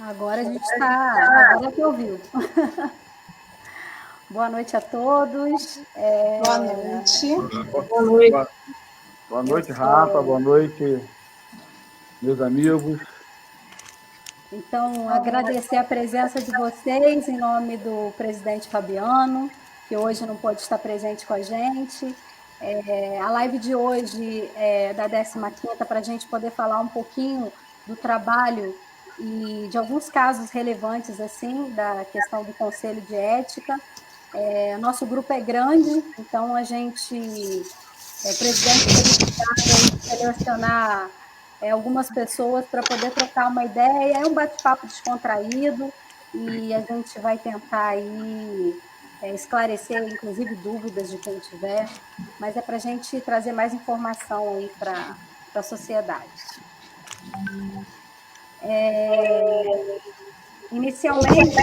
Agora a gente está... Agora que ouviu. Boa noite a todos. Boa noite. Boa noite. Boa noite, Rafa. Boa noite, meus amigos. Então, agradecer a presença de vocês em nome do presidente Fabiano, que hoje não pode estar presente com a gente. A live de hoje é da 15ª, para a gente poder falar um pouquinho do trabalho e de alguns casos relevantes, assim, da questão do Conselho de Ética. Nosso grupo é grande, então a gente, o presidente vai selecionar algumas pessoas para poder trocar uma ideia, é um bate-papo descontraído e a gente vai tentar aí esclarecer, inclusive, dúvidas de quem tiver, mas é para a gente trazer mais informação aí para a sociedade. Inicialmente,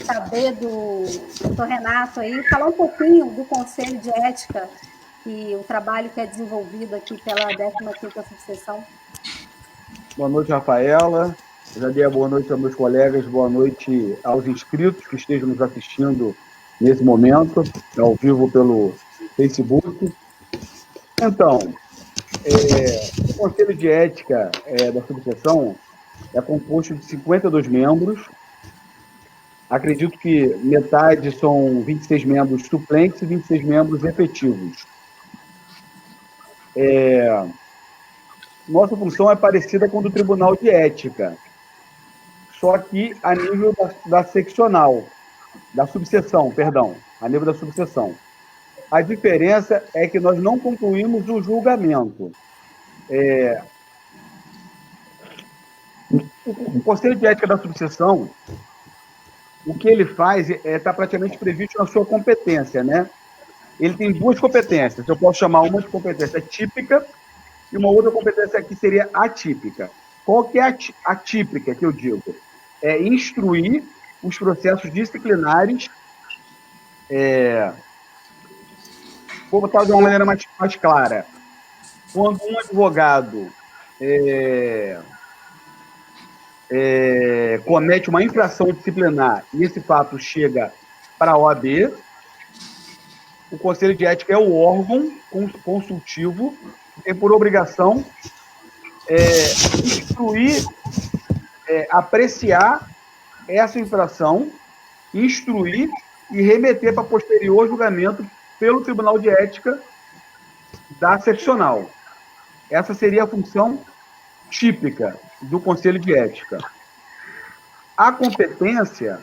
saber do Dr. Renato aí, falar um pouquinho do Conselho de Ética e o trabalho que é desenvolvido aqui pela 15ª subseção. Boa noite, Rafaela. Eu já dei a boa noite aos meus colegas, boa noite aos inscritos que estejam nos assistindo nesse momento, ao vivo pelo Facebook. Então, o Conselho de Ética da subseção é composto de 52 membros. Acredito que metade são 26 membros suplentes e 26 membros efetivos. Nossa função é parecida com a do Tribunal de Ética, só que a nível da seccional, da subseção, perdão, a nível da subseção. A diferença é que nós não concluímos o julgamento. O Conselho de Ética da subseção, o que ele faz está praticamente previsto na sua competência, né? Ele tem duas competências, eu posso chamar uma de competência típica e uma outra competência que seria atípica. Qual que é a típica que eu digo? É instruir os processos disciplinares, vou botar de uma maneira mais clara. Quando um advogado comete uma infração disciplinar e esse fato chega para a OAB, o Conselho de Ética é o órgão consultivo que tem por obrigação instruir, apreciar essa infração, instruir e remeter para posterior julgamento pelo Tribunal de Ética da seccional. Essa seria a função típica do Conselho de Ética. A competência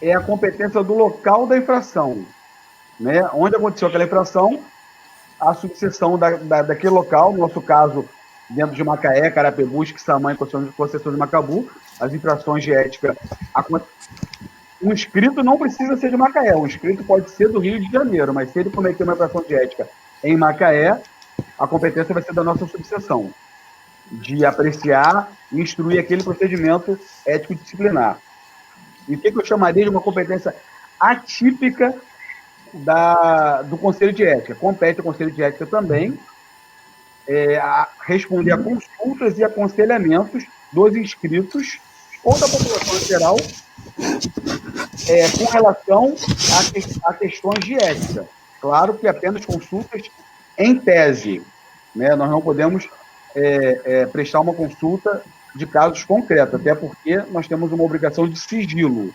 é a competência do local da infração, né? Onde aconteceu aquela infração, a subseção daquele local, no nosso caso, dentro de Macaé, Carapebus, Quissamã e Conceição de Macabu, as infrações de ética. Um inscrito não precisa ser de Macaé, um inscrito pode ser do Rio de Janeiro, mas se ele cometer uma infração de ética em Macaé, a competência vai ser da nossa subseção, de apreciar e instruir aquele procedimento ético-disciplinar. E o que eu chamaria de uma competência atípica do Conselho de Ética? Compete ao Conselho de Ética também a responder a consultas e aconselhamentos dos inscritos ou da população em geral com relação a questões de ética. Claro que apenas consultas em tese, né? Nós não podemos prestar uma consulta de casos concretos, até porque nós temos uma obrigação de sigilo,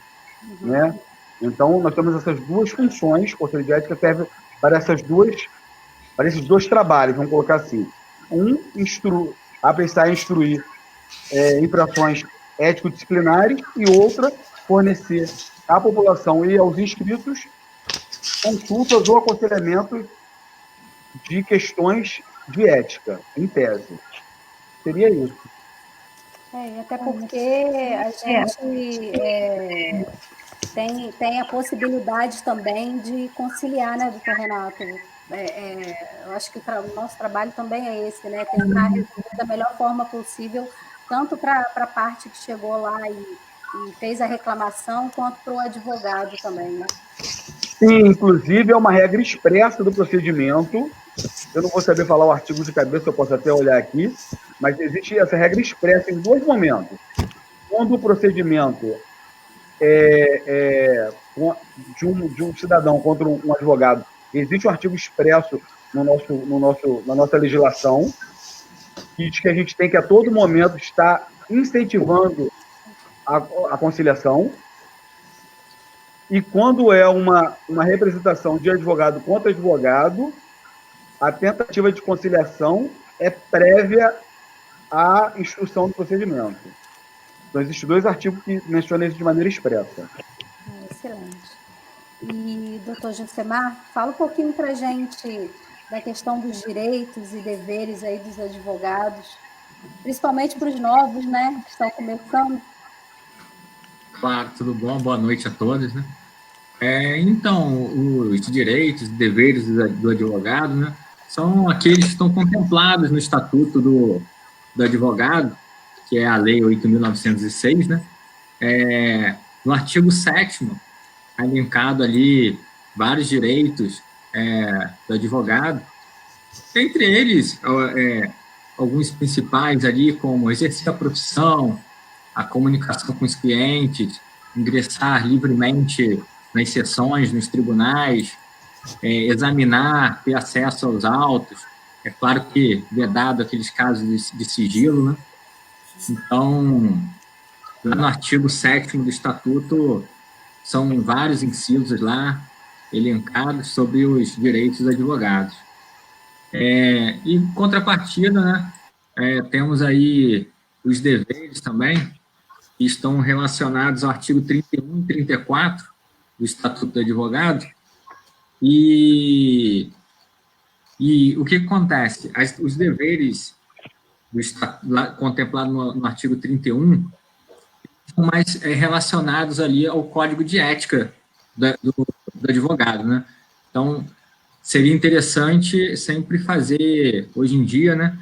né? Então, nós temos essas duas funções, o Conselho de Ética serve para esses dois trabalhos, vamos colocar assim. Apreciar e instruir infrações ético-disciplinares e outra, fornecer à população e aos inscritos consultas ou aconselhamentos de questões de ética, em tese. Seria isso. Até porque a gente tem a possibilidade também de conciliar, né, doutor Renato? Eu acho que o nosso trabalho também é esse, né? Tentar resolver da melhor forma possível, tanto para a parte que chegou lá e fez a reclamação, quanto para o advogado também, né? Sim, inclusive é uma regra expressa do procedimento. Eu não vou saber falar o artigo de cabeça, eu posso até olhar aqui, mas existe essa regra expressa em dois momentos. Quando o procedimento de um cidadão contra um advogado, existe um artigo expresso na nossa legislação, que diz que a gente tem que, a todo momento, estar incentivando a conciliação. E quando é uma representação de advogado contra advogado, a tentativa de conciliação é prévia à instrução do procedimento. Então, existem dois artigos que mencionam isso de maneira expressa. Excelente. E, doutor Josemar, fala um pouquinho para a gente da questão dos direitos e deveres aí dos advogados, principalmente para os novos, né, que estão começando. Claro, tudo bom? Boa noite a todos, né? Então, os direitos e deveres do advogado, né, são aqueles que estão contemplados no Estatuto do Advogado, que é a Lei 8.906, né? No artigo 7º, elencado ali vários direitos do advogado, entre eles, alguns principais ali, como exercer a profissão, a comunicação com os clientes, ingressar livremente nas sessões, nos tribunais, examinar, ter acesso aos autos. É claro que vedado aqueles casos de sigilo, né? Então, lá no artigo 7º do Estatuto, são vários incisos lá, elencados sobre os direitos dos advogados. Em contrapartida, né, temos aí os deveres também, que estão relacionados ao artigo 31 e 34 do Estatuto do Advogado. E o que acontece? Os deveres contemplados no artigo 31 são mais relacionados ali ao código de ética do advogado, né? Então, seria interessante sempre fazer, hoje em dia, né,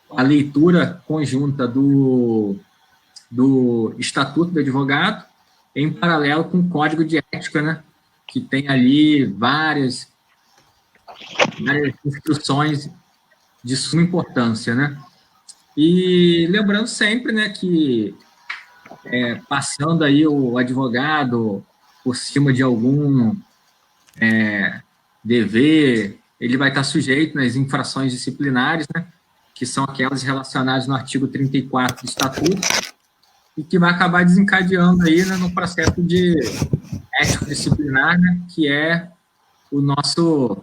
a leitura conjunta do Estatuto do Advogado em paralelo com o Código de Ética, né, que tem ali várias instruções de suma importância, né? E lembrando sempre, né, que passando aí o advogado por cima de algum dever, ele vai estar sujeito nas infrações disciplinares, né, que são aquelas relacionadas no artigo 34 do Estatuto, e que vai acabar desencadeando aí, né, no processo de ético-disciplinar, né, que é o nosso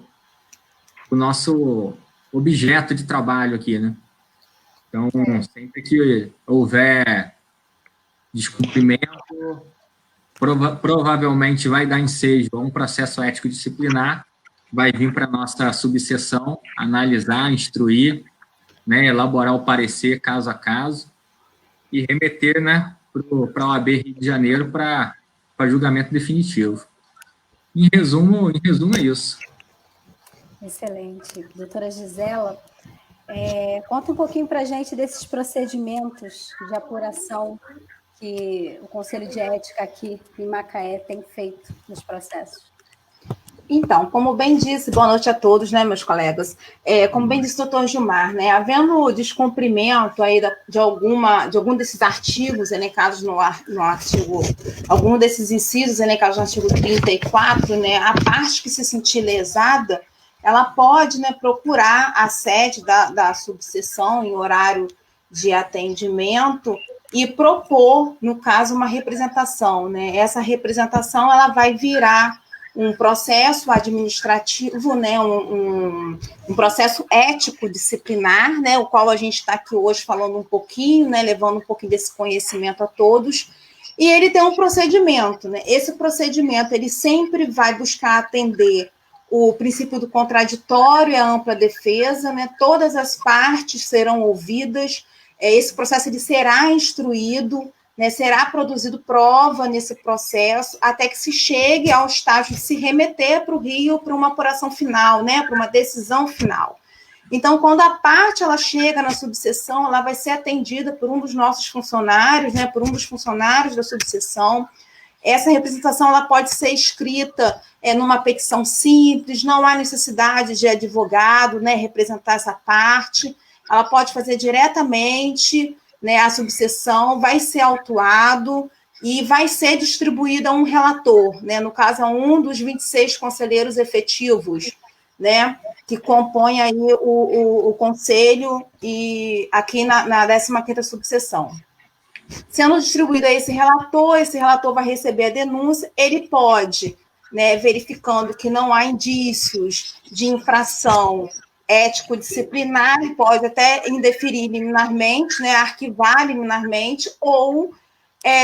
objeto de trabalho aqui, né? Então, sempre que houver descumprimento, provavelmente vai dar ensejo a um processo ético-disciplinar, vai vir para a nossa subseção analisar, instruir, né, elaborar o parecer caso a caso e remeter, né, para a OAB Rio de Janeiro para julgamento definitivo. Em resumo, é isso. Excelente. Doutora Gisela, conta um pouquinho para a gente desses procedimentos de apuração que o Conselho de Ética aqui em Macaé tem feito nos processos. Então, como bem disse, boa noite a todos, né, meus colegas. Como bem disse o doutor Gilmar, né, havendo descumprimento aí de algum desses artigos elencados no artigo, algum desses incisos elencados no artigo 34, né, a parte que se sentir lesada, ela pode, né, procurar a sede da subseção em horário de atendimento e propor, no caso, uma representação, né? Essa representação ela vai virar um processo administrativo, né, um processo ético-disciplinar, né, o qual a gente está aqui hoje falando um pouquinho, né, levando um pouquinho desse conhecimento a todos, e ele tem um procedimento, né, esse procedimento ele sempre vai buscar atender o princípio do contraditório e a ampla defesa, né, todas as partes serão ouvidas, esse processo ele será instruído, né, será produzido prova nesse processo, até que se chegue ao estágio de se remeter para o Rio para uma apuração final, né, para uma decisão final. Então, quando a parte ela chega na subseção, ela vai ser atendida por um dos nossos funcionários, né, por um dos funcionários da subseção. essa representação ela pode ser escrita numa petição simples, não há necessidade de advogado, né, representar essa parte, ela pode fazer diretamente, né, a subseção, vai ser autuado e vai ser distribuído a um relator, né, no caso, a um dos 26 conselheiros efetivos, né, que compõem aí o conselho e aqui na 15ª subseção. Sendo distribuído a esse relator vai receber a denúncia, ele pode, né, verificando que não há indícios de infração ético-disciplinar, pode até indeferir liminarmente, né, arquivar liminarmente, ou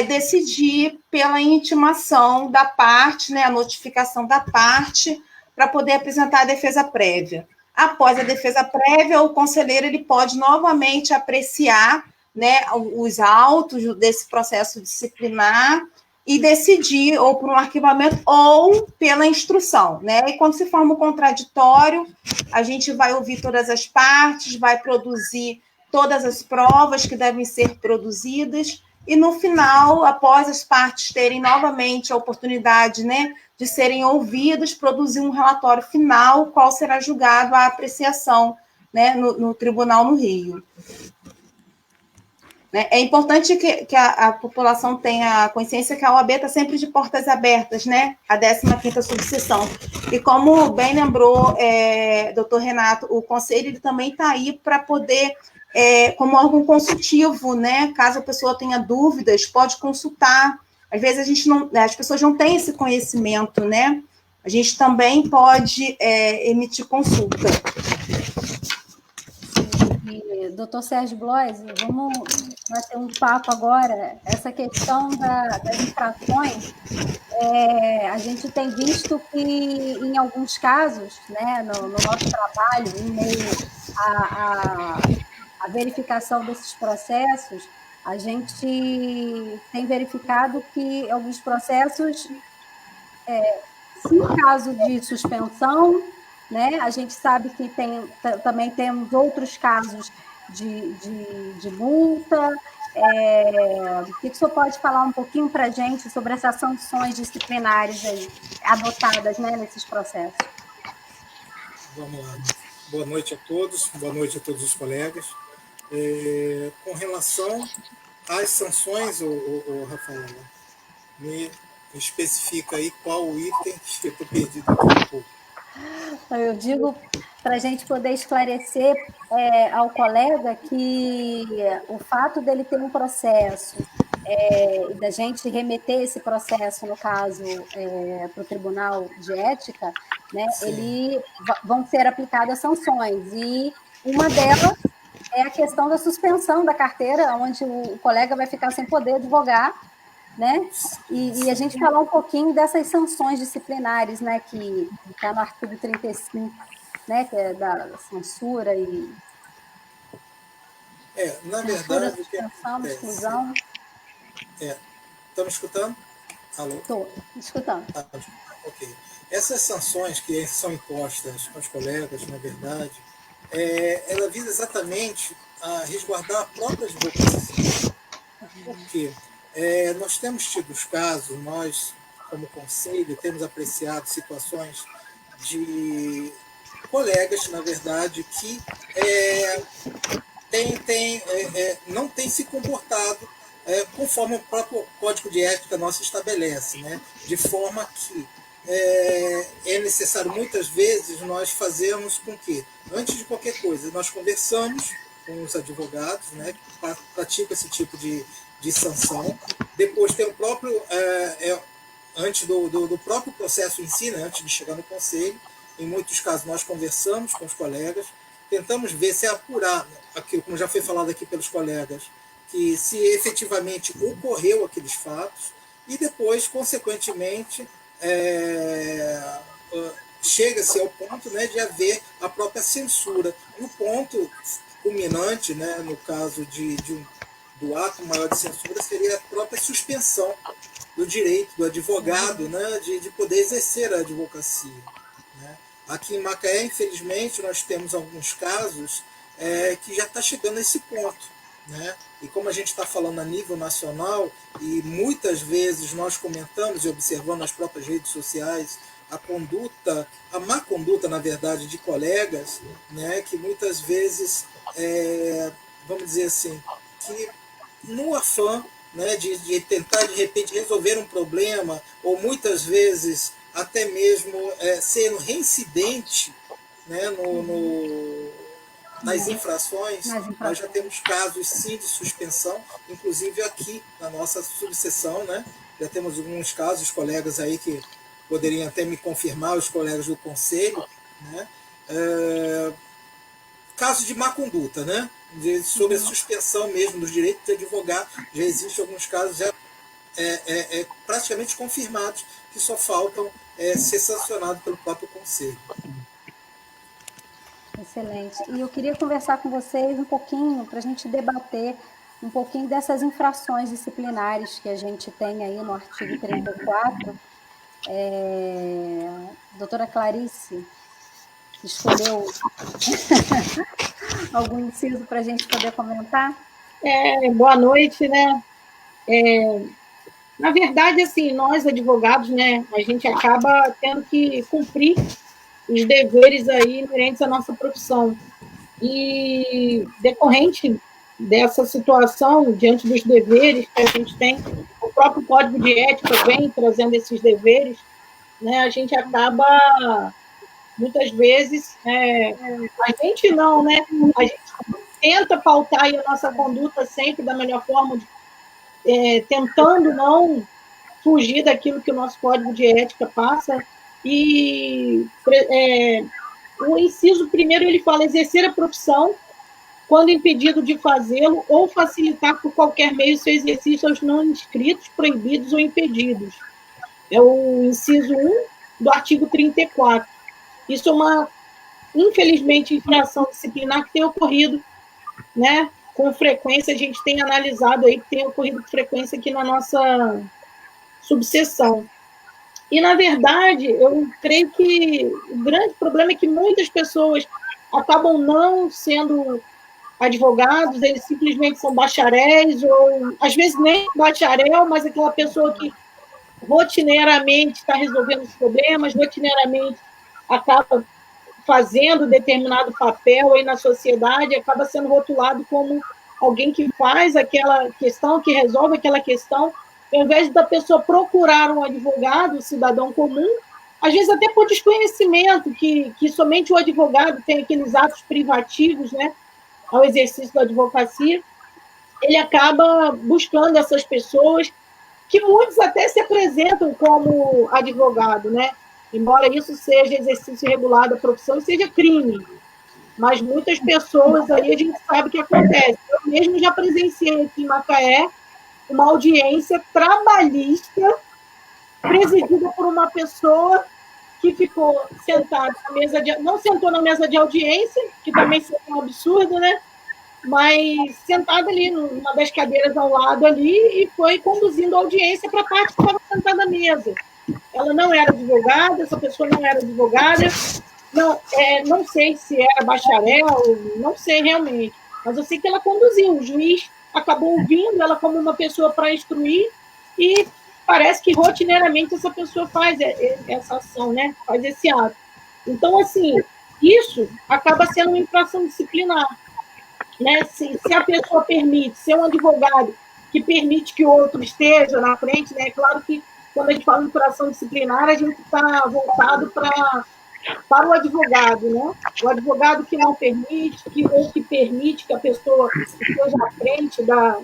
decidir pela intimação da parte, né, a notificação da parte, para poder apresentar a defesa prévia. Após a defesa prévia, o conselheiro ele pode novamente apreciar, né, os autos desse processo disciplinar e decidir ou por um arquivamento ou pela instrução, né? E quando se forma um contraditório, a gente vai ouvir todas as partes, vai produzir todas as provas que devem ser produzidas e no final, após as partes terem novamente a oportunidade, né, de serem ouvidas, produzir um relatório final, qual será julgado a apreciação, né, no tribunal no Rio. É importante que a população tenha consciência que a OAB está sempre de portas abertas, né? A 15ª subseção. E como bem lembrou doutor Renato, o Conselho ele também está aí para poder, como órgão consultivo, né? Caso a pessoa tenha dúvidas, pode consultar. Às vezes as pessoas não têm esse conhecimento, né? A gente também pode emitir consulta. Doutor Sérgio Blois, vamos bater um papo agora. Essa questão das infrações, a gente tem visto que, em alguns casos, né, no nosso trabalho, em meio à verificação desses processos, a gente tem verificado que alguns processos, em caso de suspensão, né, a gente sabe que também temos outros casos de multa. O que o senhor pode falar um pouquinho para a gente sobre essas sanções disciplinares aí, adotadas, né, nesses processos? Vamos lá. Boa noite a todos os colegas. Com relação às sanções, o Rafael, me especifica aí qual o item que eu estou perdido aqui um pouco. Eu digo para a gente poder esclarecer ao colega que o fato dele ter um processo, da gente remeter esse processo, no caso, para o Tribunal de Ética, né, vão ser aplicadas sanções, e uma delas é a questão da suspensão da carteira, onde o colega vai ficar sem poder advogar, né? E a gente falar um pouquinho dessas sanções disciplinares, né, que está no artigo 35, né, que é da censura e... na censura, verdade... suspensão, exclusão. Estão me escutando? Alô? Estou escutando. Ok. Essas sanções que são impostas aos colegas, na verdade, ela visa exatamente a resguardar a própria advocacia. Por quê? Nós temos tido os casos, nós, como conselho, temos apreciado situações de colegas, na verdade, que não têm se comportado conforme o próprio Código de Ética nosso estabelece, né? De forma que é necessário, muitas vezes, nós fazermos com que, antes de qualquer coisa, nós conversamos com os advogados, né, que praticam esse tipo de sanção. Depois tem o próprio, antes do próprio processo em si, né, antes de chegar no conselho, em muitos casos nós conversamos com os colegas, tentamos ver se é apurar aquilo, como já foi falado aqui pelos colegas, que se efetivamente ocorreu aqueles fatos, e depois, consequentemente, chega-se ao ponto, né, de haver a própria censura. E o ponto culminante, né, no caso do ato maior de censura, seria a própria suspensão do direito do advogado, né, de poder exercer a advocacia, né. Aqui em Macaé, infelizmente, nós temos alguns casos que já está chegando a esse ponto, né? E como a gente está falando a nível nacional, e muitas vezes nós comentamos e observando nas próprias redes sociais a má conduta, na verdade, de colegas, né? Que muitas vezes, vamos dizer assim, que no afã, né, de tentar, de repente, resolver um problema, ou muitas vezes até mesmo ser reincidente, né, nas infrações, nós já temos casos, sim, de suspensão, inclusive aqui na nossa subseção, né, já temos alguns casos, os colegas aí que poderiam até me confirmar, os colegas do conselho, né, casos de má conduta, né, sobre a suspensão mesmo dos direitos de advogar, já existem alguns casos já praticamente confirmados, que só faltam ser sancionados pelo próprio conselho. Excelente. E eu queria conversar com vocês um pouquinho, para a gente debater um pouquinho dessas infrações disciplinares que a gente tem aí no artigo 34. Doutora Clarice escolheu algum inciso para a gente poder comentar? Boa noite, né? Na verdade, assim, nós advogados, né, a gente acaba tendo que cumprir os deveres aí inerentes à nossa profissão. E decorrente dessa situação, diante dos deveres que a gente tem, o próprio Código de Ética vem trazendo esses deveres, né, a gente acaba, muitas vezes, a gente não, né, a gente tenta pautar aí a nossa conduta sempre da melhor forma, tentando não fugir daquilo que o nosso Código de Ética passa. E o inciso primeiro, ele fala: exercer a profissão quando impedido de fazê-lo ou facilitar por qualquer meio seu exercício aos não inscritos, proibidos ou impedidos. É o inciso 1 do artigo 34. Isso é uma, infelizmente, infração disciplinar que tem ocorrido, né, com frequência. A gente tem analisado aí que tem ocorrido com frequência aqui na nossa subseção. E, na verdade, eu creio que o grande problema é que muitas pessoas acabam não sendo advogados, eles simplesmente são bacharéis, ou às vezes nem bacharel, mas aquela pessoa que rotineiramente está resolvendo os problemas, rotineiramente acaba fazendo determinado papel aí na sociedade, acaba sendo rotulado como alguém que faz aquela questão, que resolve aquela questão, ao invés da pessoa procurar um advogado, um cidadão comum, às vezes até por desconhecimento, que somente o advogado tem aqueles atos privativos, né, ao exercício da advocacia, ele acaba buscando essas pessoas, que muitos até se apresentam como advogado, né, embora isso seja exercício irregular da profissão e seja crime. Mas muitas pessoas aí a gente sabe o que acontece. Eu mesmo já presenciei aqui em Macaé uma audiência trabalhista presidida por uma pessoa que ficou sentada na mesa não sentou na mesa de audiência, que também seria um absurdo, né? Mas sentada ali numa das cadeiras ao lado ali e foi conduzindo a audiência para a parte que estava sentada na mesa. Ela não era advogada, essa pessoa não era advogada, não sei se era bacharel, não sei realmente, mas eu sei que ela conduziu, o juiz acabou ouvindo ela como uma pessoa para instruir e parece que rotineiramente essa pessoa faz essa ação, né? Faz esse ato. Então, assim, isso acaba sendo uma infração disciplinar, né? Se a pessoa permite, se é um advogado que permite que o outro esteja na frente, né? Claro que quando a gente fala em infração disciplinar, a gente está voltado para o advogado, né? O advogado que não permite, ou que permite que a pessoa esteja à frente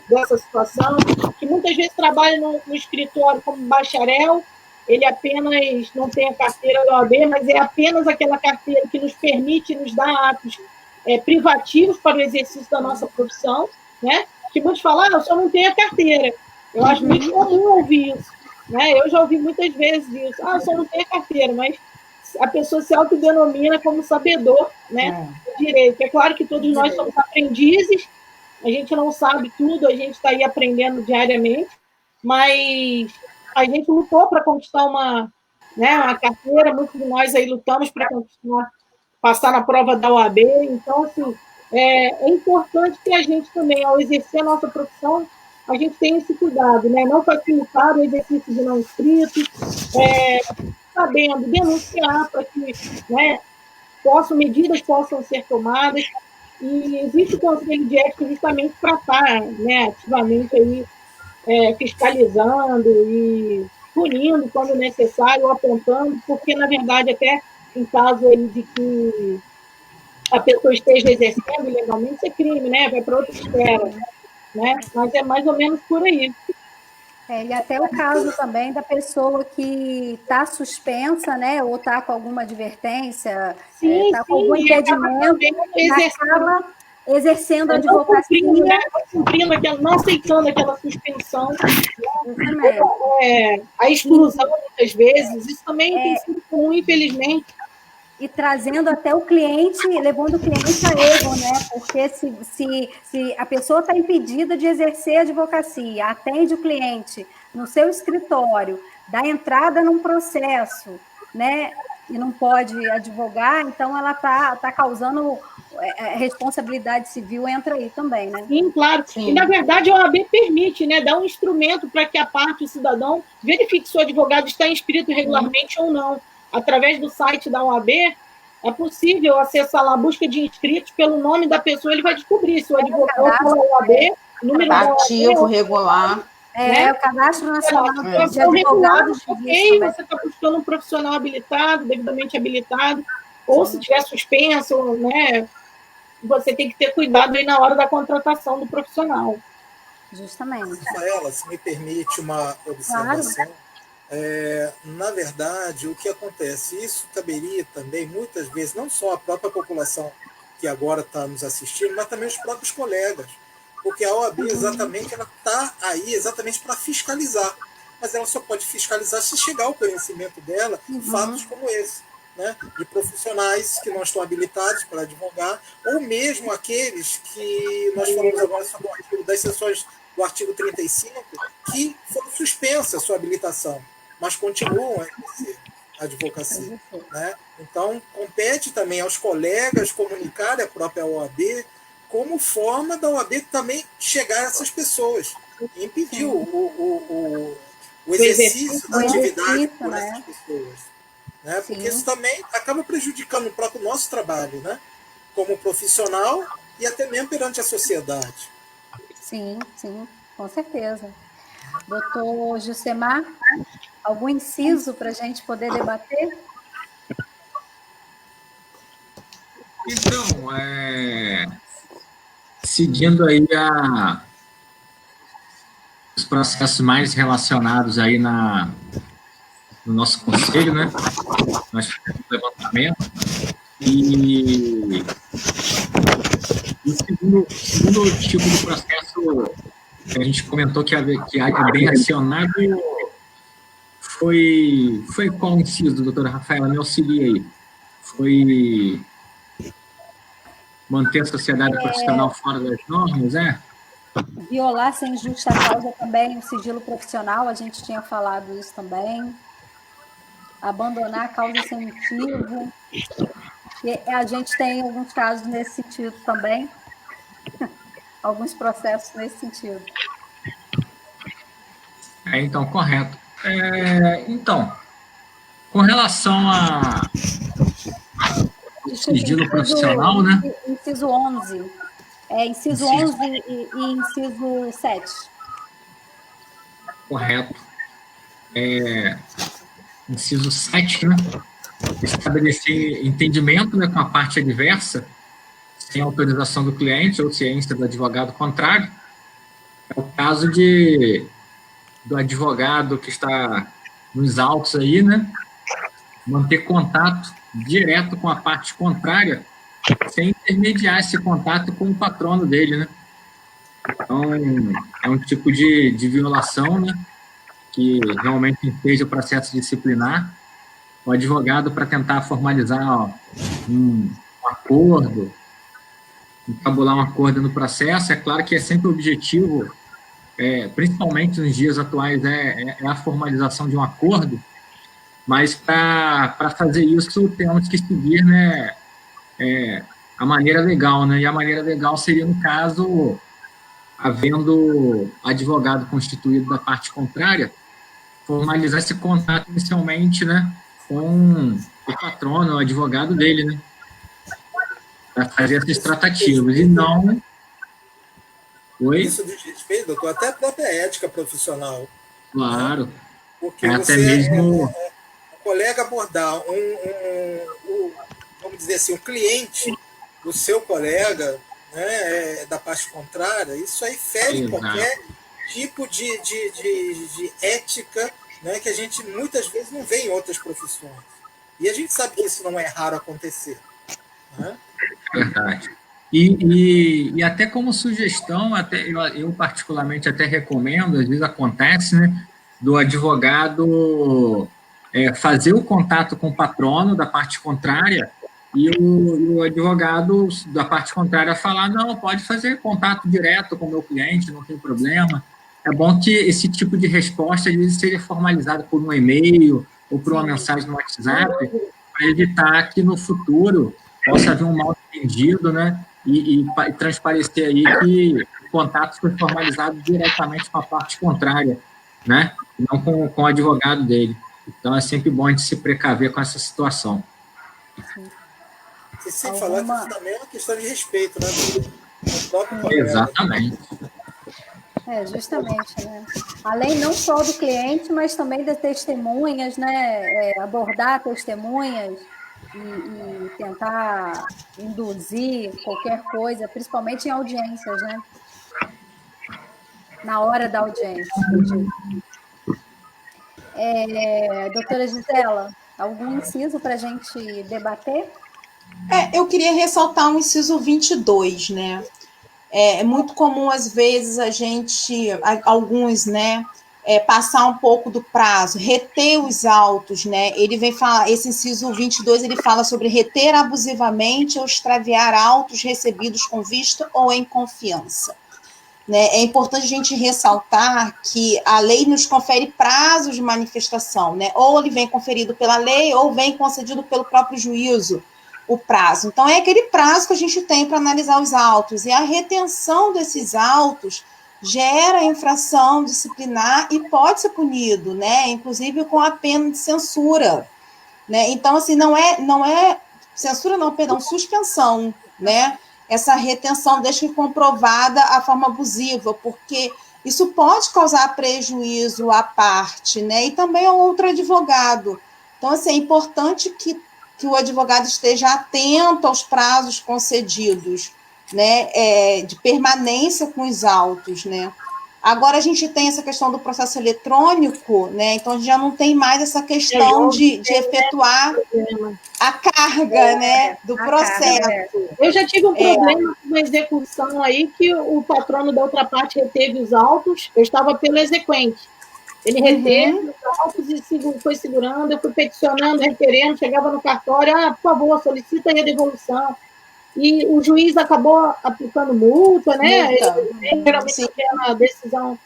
dessa situação, que muitas vezes trabalha no escritório como bacharel, ele apenas não tem a carteira da OAB, mas é apenas aquela carteira que nos permite, nos dá atos privativos para o exercício da nossa profissão, né? Que muitos falam, eu só não tenho a carteira. Eu acho muito comum ouvir isso, né? Eu já ouvi muitas vezes isso, eu só não tenho a carteira, mas a pessoa se autodenomina como sabedor, né, do direito. É claro que todos nós somos aprendizes, a gente não sabe tudo, a gente está aí aprendendo diariamente, mas a gente lutou para conquistar uma carteira, muitos de nós aí lutamos para passar na prova da OAB, então, assim, é importante que a gente também, ao exercer a nossa profissão, a gente tenha esse cuidado, né? Não facilitar o exercício de não inscritos, sabendo denunciar para que, né, medidas possam ser tomadas. E existe o Conselho de Ética justamente para estar, né, ativamente aí, fiscalizando e punindo quando necessário, apontando, porque, na verdade, até em caso aí de que a pessoa esteja exercendo ilegalmente, isso é crime, né? Vai para outra esfera, né? Mas é mais ou menos por aí. E até o caso também da pessoa que está suspensa, né? Ou está com alguma advertência, está com algum impedimento, e acaba exercendo a advocacia. Não aceitando aquela suspensão. A exclusão, muitas vezes, isso também tem sido comum, infelizmente. E trazendo até o cliente, levando o cliente a erro, né? Porque se a pessoa está impedida de exercer a advocacia, atende o cliente no seu escritório, dá entrada num processo, né? E não pode advogar, então ela está causando responsabilidade civil, entra aí também, né? Sim, claro. Sim. E, na verdade, a OAB permite, né? Dá um instrumento para que a parte, o cidadão, verifique se o advogado está inscrito regularmente ou não. Através do site da OAB, é possível acessar lá a busca de inscritos pelo nome da pessoa, ele vai descobrir se o advogado da OAB, número da ativo, regular. O Cadastro Nacional de Advogados. Ok, você está buscando um profissional habilitado, devidamente habilitado, ou se tiver suspenso, né, você tem que ter cuidado aí na hora da contratação do profissional. Justamente. Rafaela, se me permite uma observação. Claro. Na verdade, o que acontece? Isso caberia também, muitas vezes, não só a própria população que agora está nos assistindo, mas também os próprios colegas. Porque a OAB, exatamente, ela está aí exatamente para fiscalizar. Mas ela só pode fiscalizar se chegar ao conhecimento dela fatos como esse, né? De profissionais que não estão habilitados para advogar, ou mesmo aqueles que nós falamos agora sobre o artigo, das seções do artigo 35, que foram suspensas a sua habilitação, mas continuam a exercer a advocacia, né? Então, compete também aos colegas comunicar a própria OAB como forma da OAB também chegar a essas pessoas e impedir o exercício da atividade por essas pessoas. Né? Porque isso também acaba prejudicando o próprio nosso trabalho, né? Como profissional e até mesmo perante a sociedade. Sim, com certeza. Doutor Jusemar, algum inciso para a gente poder debater? Então, seguindo aí os processos mais relacionados aí no nosso conselho, né? Nós fizemos um levantamento e o segundo tipo de processo que a gente comentou que é bem acionado foi qual inciso, doutora Rafaela? Me auxilia aí. Foi manter a sociedade profissional fora das normas, Violar sem justa causa também o sigilo profissional, a gente tinha falado isso também. Abandonar a causa sem motivo. E a gente tem alguns casos nesse sentido também. Alguns processos nesse sentido. Então, correto. Então, com relação a sigilo profissional, né? Inciso 11. Inciso 11 e inciso 7. Correto. Inciso 7, né? Estabelecer entendimento, né, com a parte adversa, sem autorização do cliente ou ciência do advogado contrário. É o caso do advogado que está nos autos aí, né? Manter contato direto com a parte contrária, sem intermediar esse contato com o patrono dele, né? Então, é um tipo de violação, né? Que realmente enseja o processo disciplinar. O advogado, para tentar formalizar um acordo, encabular um acordo no processo, é claro que é sempre o objetivo, principalmente nos dias atuais, é a formalização de um acordo, mas para fazer isso temos que seguir, né, a maneira legal, né? E a maneira legal seria, no caso, havendo advogado constituído da parte contrária, formalizar esse contato inicialmente, né, com o patrono, o advogado dele, né, para fazer esses tratativos, e não... Oi? Isso diz respeito, doutor, até a própria ética profissional. Claro. Né? Porque até mesmo... o colega abordar vamos dizer assim, um cliente do seu colega, né, da parte contrária, isso aí fere Exato. qualquer tipo de ética, né, que a gente muitas vezes não vê em outras profissões. E a gente sabe que isso não é raro acontecer. Né? Verdade. E até como sugestão, até eu particularmente até recomendo, às vezes acontece, né, do advogado fazer o contato com o patrono da parte contrária e o advogado da parte contrária falar, não, pode fazer contato direto com o meu cliente, não tem problema. É bom que esse tipo de resposta, às vezes, seja formalizado por um e-mail ou por uma mensagem no WhatsApp, para evitar que no futuro possa haver um mal-entendido, né? E transparecer aí que o contato foi formalizado diretamente com a parte contrária, né? Não com o advogado dele. Então, é sempre bom a gente se precaver com essa situação. E sem falar que isso também é uma questão de respeito, né? Do próprio colega. Exatamente. Justamente, né? Além não só do cliente, mas também das testemunhas, né? Abordar testemunhas e tentar induzir qualquer coisa, principalmente em audiências, né? Na hora da audiência. Doutora Gisela, algum inciso para a gente debater? Eu queria ressaltar o inciso 22, né? É muito comum, às vezes, alguns, né, passar um pouco do prazo, reter os autos, né? Ele vem falar, esse inciso 22, ele fala sobre reter abusivamente ou extraviar autos recebidos com vista ou em confiança. Né? É importante a gente ressaltar que a lei nos confere prazos de manifestação, né? Ou ele vem conferido pela lei ou vem concedido pelo próprio juízo, o prazo. Então, é aquele prazo que a gente tem para analisar os autos. E a retenção desses autos gera infração disciplinar e pode ser punido, né? Inclusive com a pena de censura. Né? Então, assim, não é censura, não, perdão, suspensão, né? Essa retenção deixa comprovada a forma abusiva, porque isso pode causar prejuízo à parte, né? E também ao outro advogado. Então, assim, é importante que o advogado esteja atento aos prazos concedidos, né, de permanência com os autos, né. Agora a gente tem essa questão do processo eletrônico, né, então a gente já não tem mais essa questão de efetuar a carga, né, do processo. Eu já tive um problema com uma execução aí que o patrono da outra parte reteve os autos, eu estava pelo exequente. Ele reteve os autos e foi segurando, eu fui peticionando, requerendo, chegava no cartório, por favor, solicita aí a devolução. E o juiz acabou aplicando multa, né? Ele geralmente tem uma decisão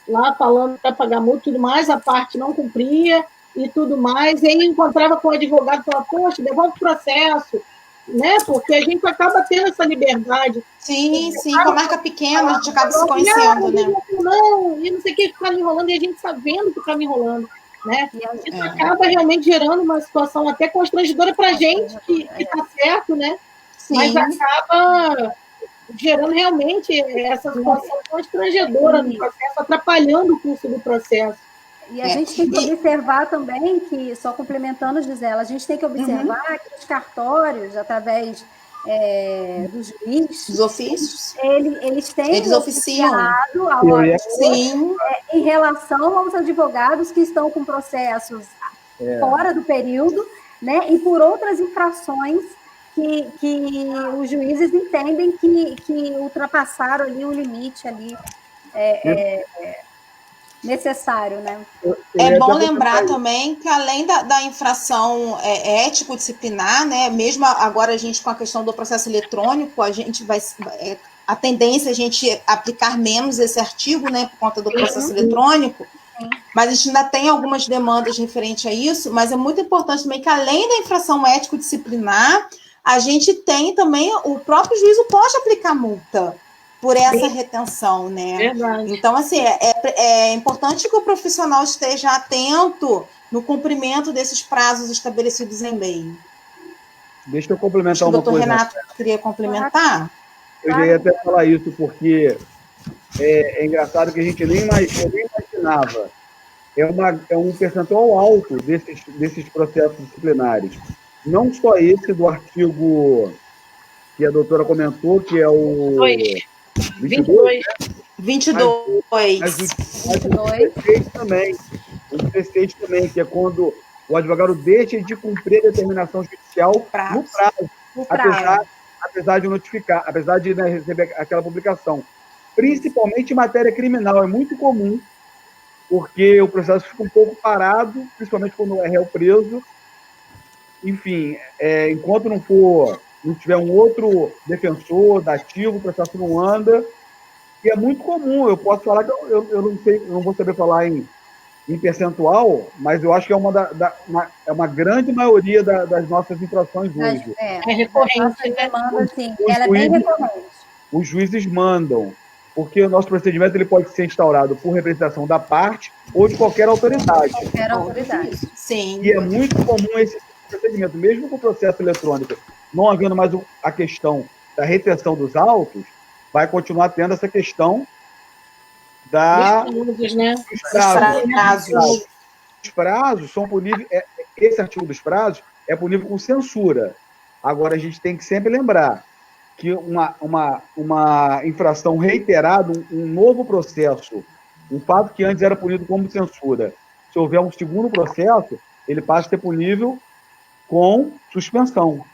lá falando para pagar multa e tudo mais, a parte não cumpria e tudo mais, e aí encontrava com o advogado e falava, poxa, devolve o processo, né? Porque a gente acaba tendo essa liberdade. Sim, com a marca pequena, a gente acaba se conhecendo, né? Não, e não sei o que, ficar me enrolando, e a gente sabendo que está me enrolando, né? Isso acaba realmente gerando uma situação até constrangedora para a gente, que está certo, né? Sim. Mas acaba gerando realmente essa situação constrangedora no processo, atrapalhando o curso do processo. E a gente tem que observar também que, só complementando, Gisela, a gente tem que observar que os cartórios, através dos juízes, dos ofícios, eles têm oficiado em relação aos advogados que estão com processos fora do período, né, e por outras infrações que os juízes entendem que ultrapassaram ali o limite ali necessário, né? É bom lembrar também que, além da infração ético-disciplinar, né, mesmo agora a gente com a questão do processo eletrônico, a gente a tendência é a gente aplicar menos esse artigo, né, por conta do processo eletrônico, mas a gente ainda tem algumas demandas referentes a isso, mas é muito importante também que, além da infração ético-disciplinar, a gente tem também, o próprio juízo pode aplicar multa por essa retenção, né? Verdade. Então, assim, é importante que o profissional esteja atento no cumprimento desses prazos estabelecidos em lei. Deixa eu complementar O uma doutor coisa. Renato queria complementar? Eu já ia até falar isso, porque é engraçado que a gente nem imaginava. É um percentual alto desses processos disciplinares. Não só esse do artigo que a doutora comentou, que é o 22. 22. Mas o 16 também. O 16 também, que é quando o advogado deixa de cumprir a determinação judicial no prazo. Apesar de notificar, apesar de, né, receber aquela publicação. Principalmente em matéria criminal. É muito comum, porque o processo fica um pouco parado, principalmente quando é réu preso. Enfim, enquanto não tiver um outro defensor dativo, o processo não anda. E é muito comum. Eu posso falar que eu não sei, não vou saber falar em percentual, mas eu acho que é uma grande maioria das nossas infrações hoje. É recorrente. Demanda, sim. Ela é bem recorrente. Os juízes mandam, porque o nosso procedimento ele pode ser instaurado por representação da parte ou de qualquer autoridade. Qualquer autoridade. Sim. E é muito comum esse procedimento, mesmo com o processo eletrônico, não havendo mais a questão da retenção dos autos, vai continuar tendo essa questão dos prazos. Os prazos são puníveis. Esse artigo dos prazos é punível com censura. Agora, a gente tem que sempre lembrar que uma infração reiterada, um novo processo, um fato que antes era punido como censura, se houver um segundo processo, ele passa a ser punível com suspensão.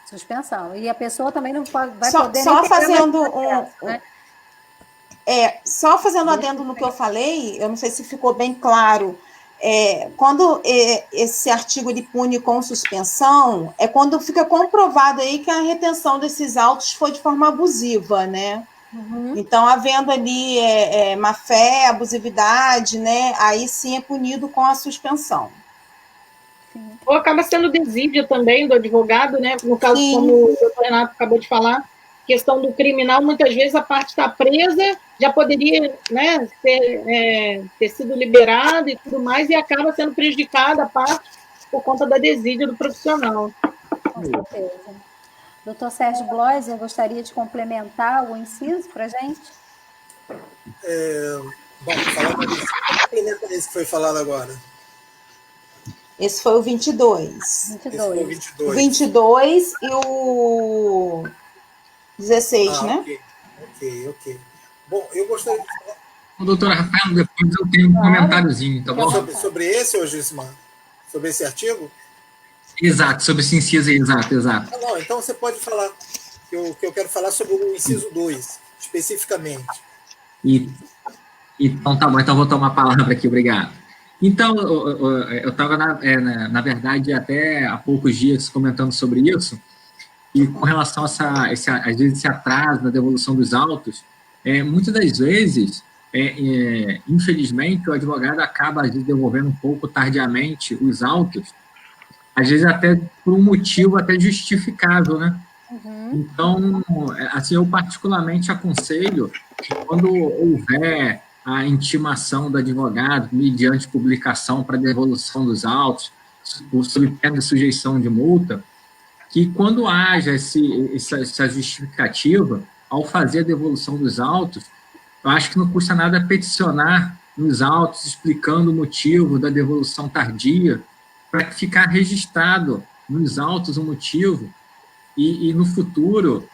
Suspensão. E a pessoa também não vai poder... Só fazendo né? Só fazendo adendo no que eu falei, eu não sei se ficou bem claro, quando esse artigo ele pune com suspensão, é quando fica comprovado aí que a retenção desses autos foi de forma abusiva, né? Uhum. Então, havendo ali má-fé, abusividade, né? Aí sim é punido com a suspensão. Sim. Ou acaba sendo desídia também do advogado, né? No caso, Sim. como o doutor Renato acabou de falar, questão do criminal, muitas vezes a parte está presa, já poderia, né, ter sido liberada e tudo mais, e acaba sendo prejudicada a parte por conta da desídia do profissional. Com certeza. Doutor Sérgio Blois, eu gostaria de complementar o inciso para a gente. Bom, falando disso, complementa esse que foi falado agora. Esse foi o 22. Esse foi o 22. O 22 e o 16, né? Ok. Bom, eu gostaria de falar... Doutora Rafael, depois eu tenho um comentáriozinho, tá bom? Sobre esse, ô Gismar? Sobre esse artigo? Exato, sobre esse inciso aí, exato. Não, então você pode falar, que eu quero falar sobre o inciso 2, especificamente. Então, tá bom, então vou tomar a palavra aqui, obrigado. Então, eu estava, na verdade, até há poucos dias comentando sobre isso, e com relação a esse atraso na devolução dos autos, muitas das vezes, infelizmente, o advogado acaba, às vezes, devolvendo um pouco tardiamente os autos, às vezes até por um motivo até justificável, né? Uhum. Então, assim, eu particularmente aconselho que quando houver a intimação do advogado mediante publicação para devolução dos autos, sob pena de sujeição de multa, que quando haja essa justificativa, ao fazer a devolução dos autos, eu acho que não custa nada peticionar nos autos, explicando o motivo da devolução tardia, para ficar registrado nos autos o motivo e no futuro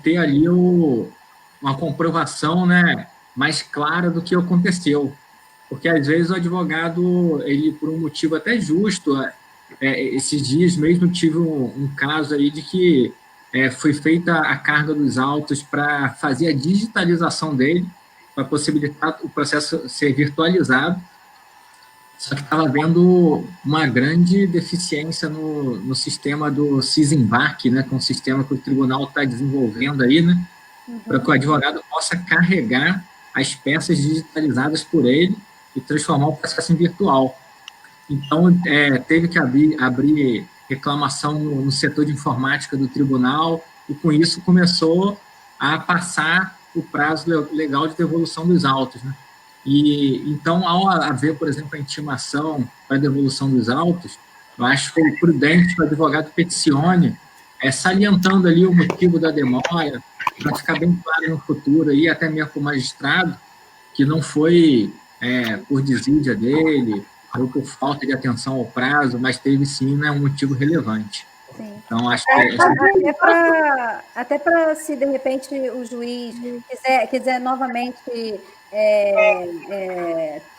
ter ali uma comprovação, né, mais clara do que aconteceu. Porque, às vezes, o advogado, ele, por um motivo até justo, esses dias mesmo tive um caso aí de que foi feita a carga dos autos para fazer a digitalização dele, para possibilitar o processo ser virtualizado, só que estava havendo uma grande deficiência no sistema do Sysembark, né, que é um sistema que o tribunal está desenvolvendo aí, né, para que o advogado possa carregar as peças digitalizadas por ele e transformar o processo em virtual. Então, teve que abrir reclamação no setor de informática do tribunal, e com isso começou a passar o prazo legal de devolução dos autos, né? E então, ao haver, por exemplo, a intimação para a devolução dos autos, eu acho que foi prudente que o advogado peticione, salientando ali o motivo da demora, para ficar bem claro no futuro, aí, até mesmo para o magistrado, que não foi por desídia dele, ou por falta de atenção ao prazo, mas teve sim, né, um motivo relevante. Sim. Então, acho que... Até para, se de repente o juiz quiser novamente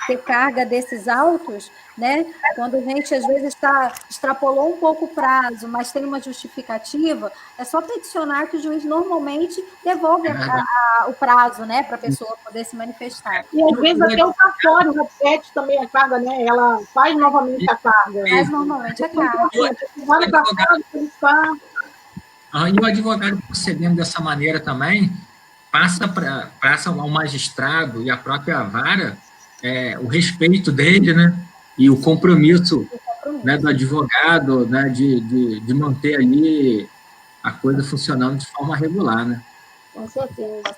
ter carga desses autos, né? Quando a gente, às vezes, extrapolou um pouco o prazo, mas tem uma justificativa, é só peticionar que o juiz normalmente devolve o prazo, né? Para a pessoa poder se manifestar. E, às vezes, até o cartório repete também a carga, né? Ela faz novamente a carga. Faz normalmente a carga. E o advogado, procedendo dessa maneira também, passa ao magistrado e à própria vara o respeito dele, né? E o compromisso, né, do advogado, né, de manter ali a coisa funcionando de forma regular, né? Com certeza.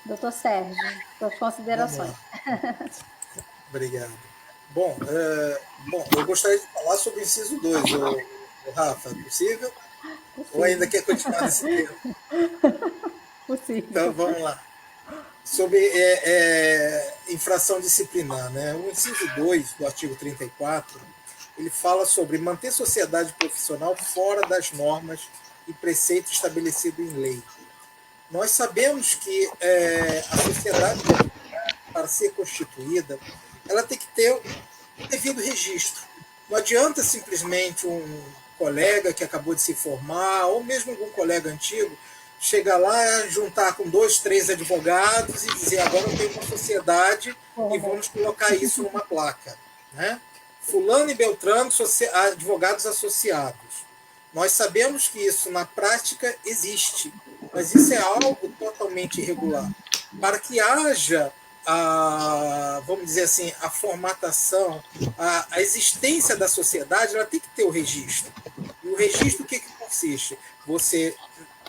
Doutor Sérgio, suas considerações. Obrigado. Bom, eu gostaria de falar sobre o inciso 2, Rafa, é possível? Ou ainda quer continuar nesse tema? Possível. Então, vamos lá. Sobre infração disciplinar, né? O inciso 2 do artigo 34, ele fala sobre manter sociedade profissional fora das normas e preceitos estabelecidos em lei. Nós sabemos que a sociedade, para ser constituída, ela tem que ter o devido registro. Não adianta simplesmente um colega que acabou de se formar, ou mesmo algum colega antigo, chegar lá, juntar com 2, 3 advogados e dizer, agora eu tenho uma sociedade e vamos colocar isso numa placa, né? Fulano e Beltrano, advogados associados. Nós sabemos que isso na prática existe, mas isso é algo totalmente irregular. Para que haja vamos dizer assim, a formatação, a existência da sociedade, ela tem que ter o registro. E o registro, o que consiste? Você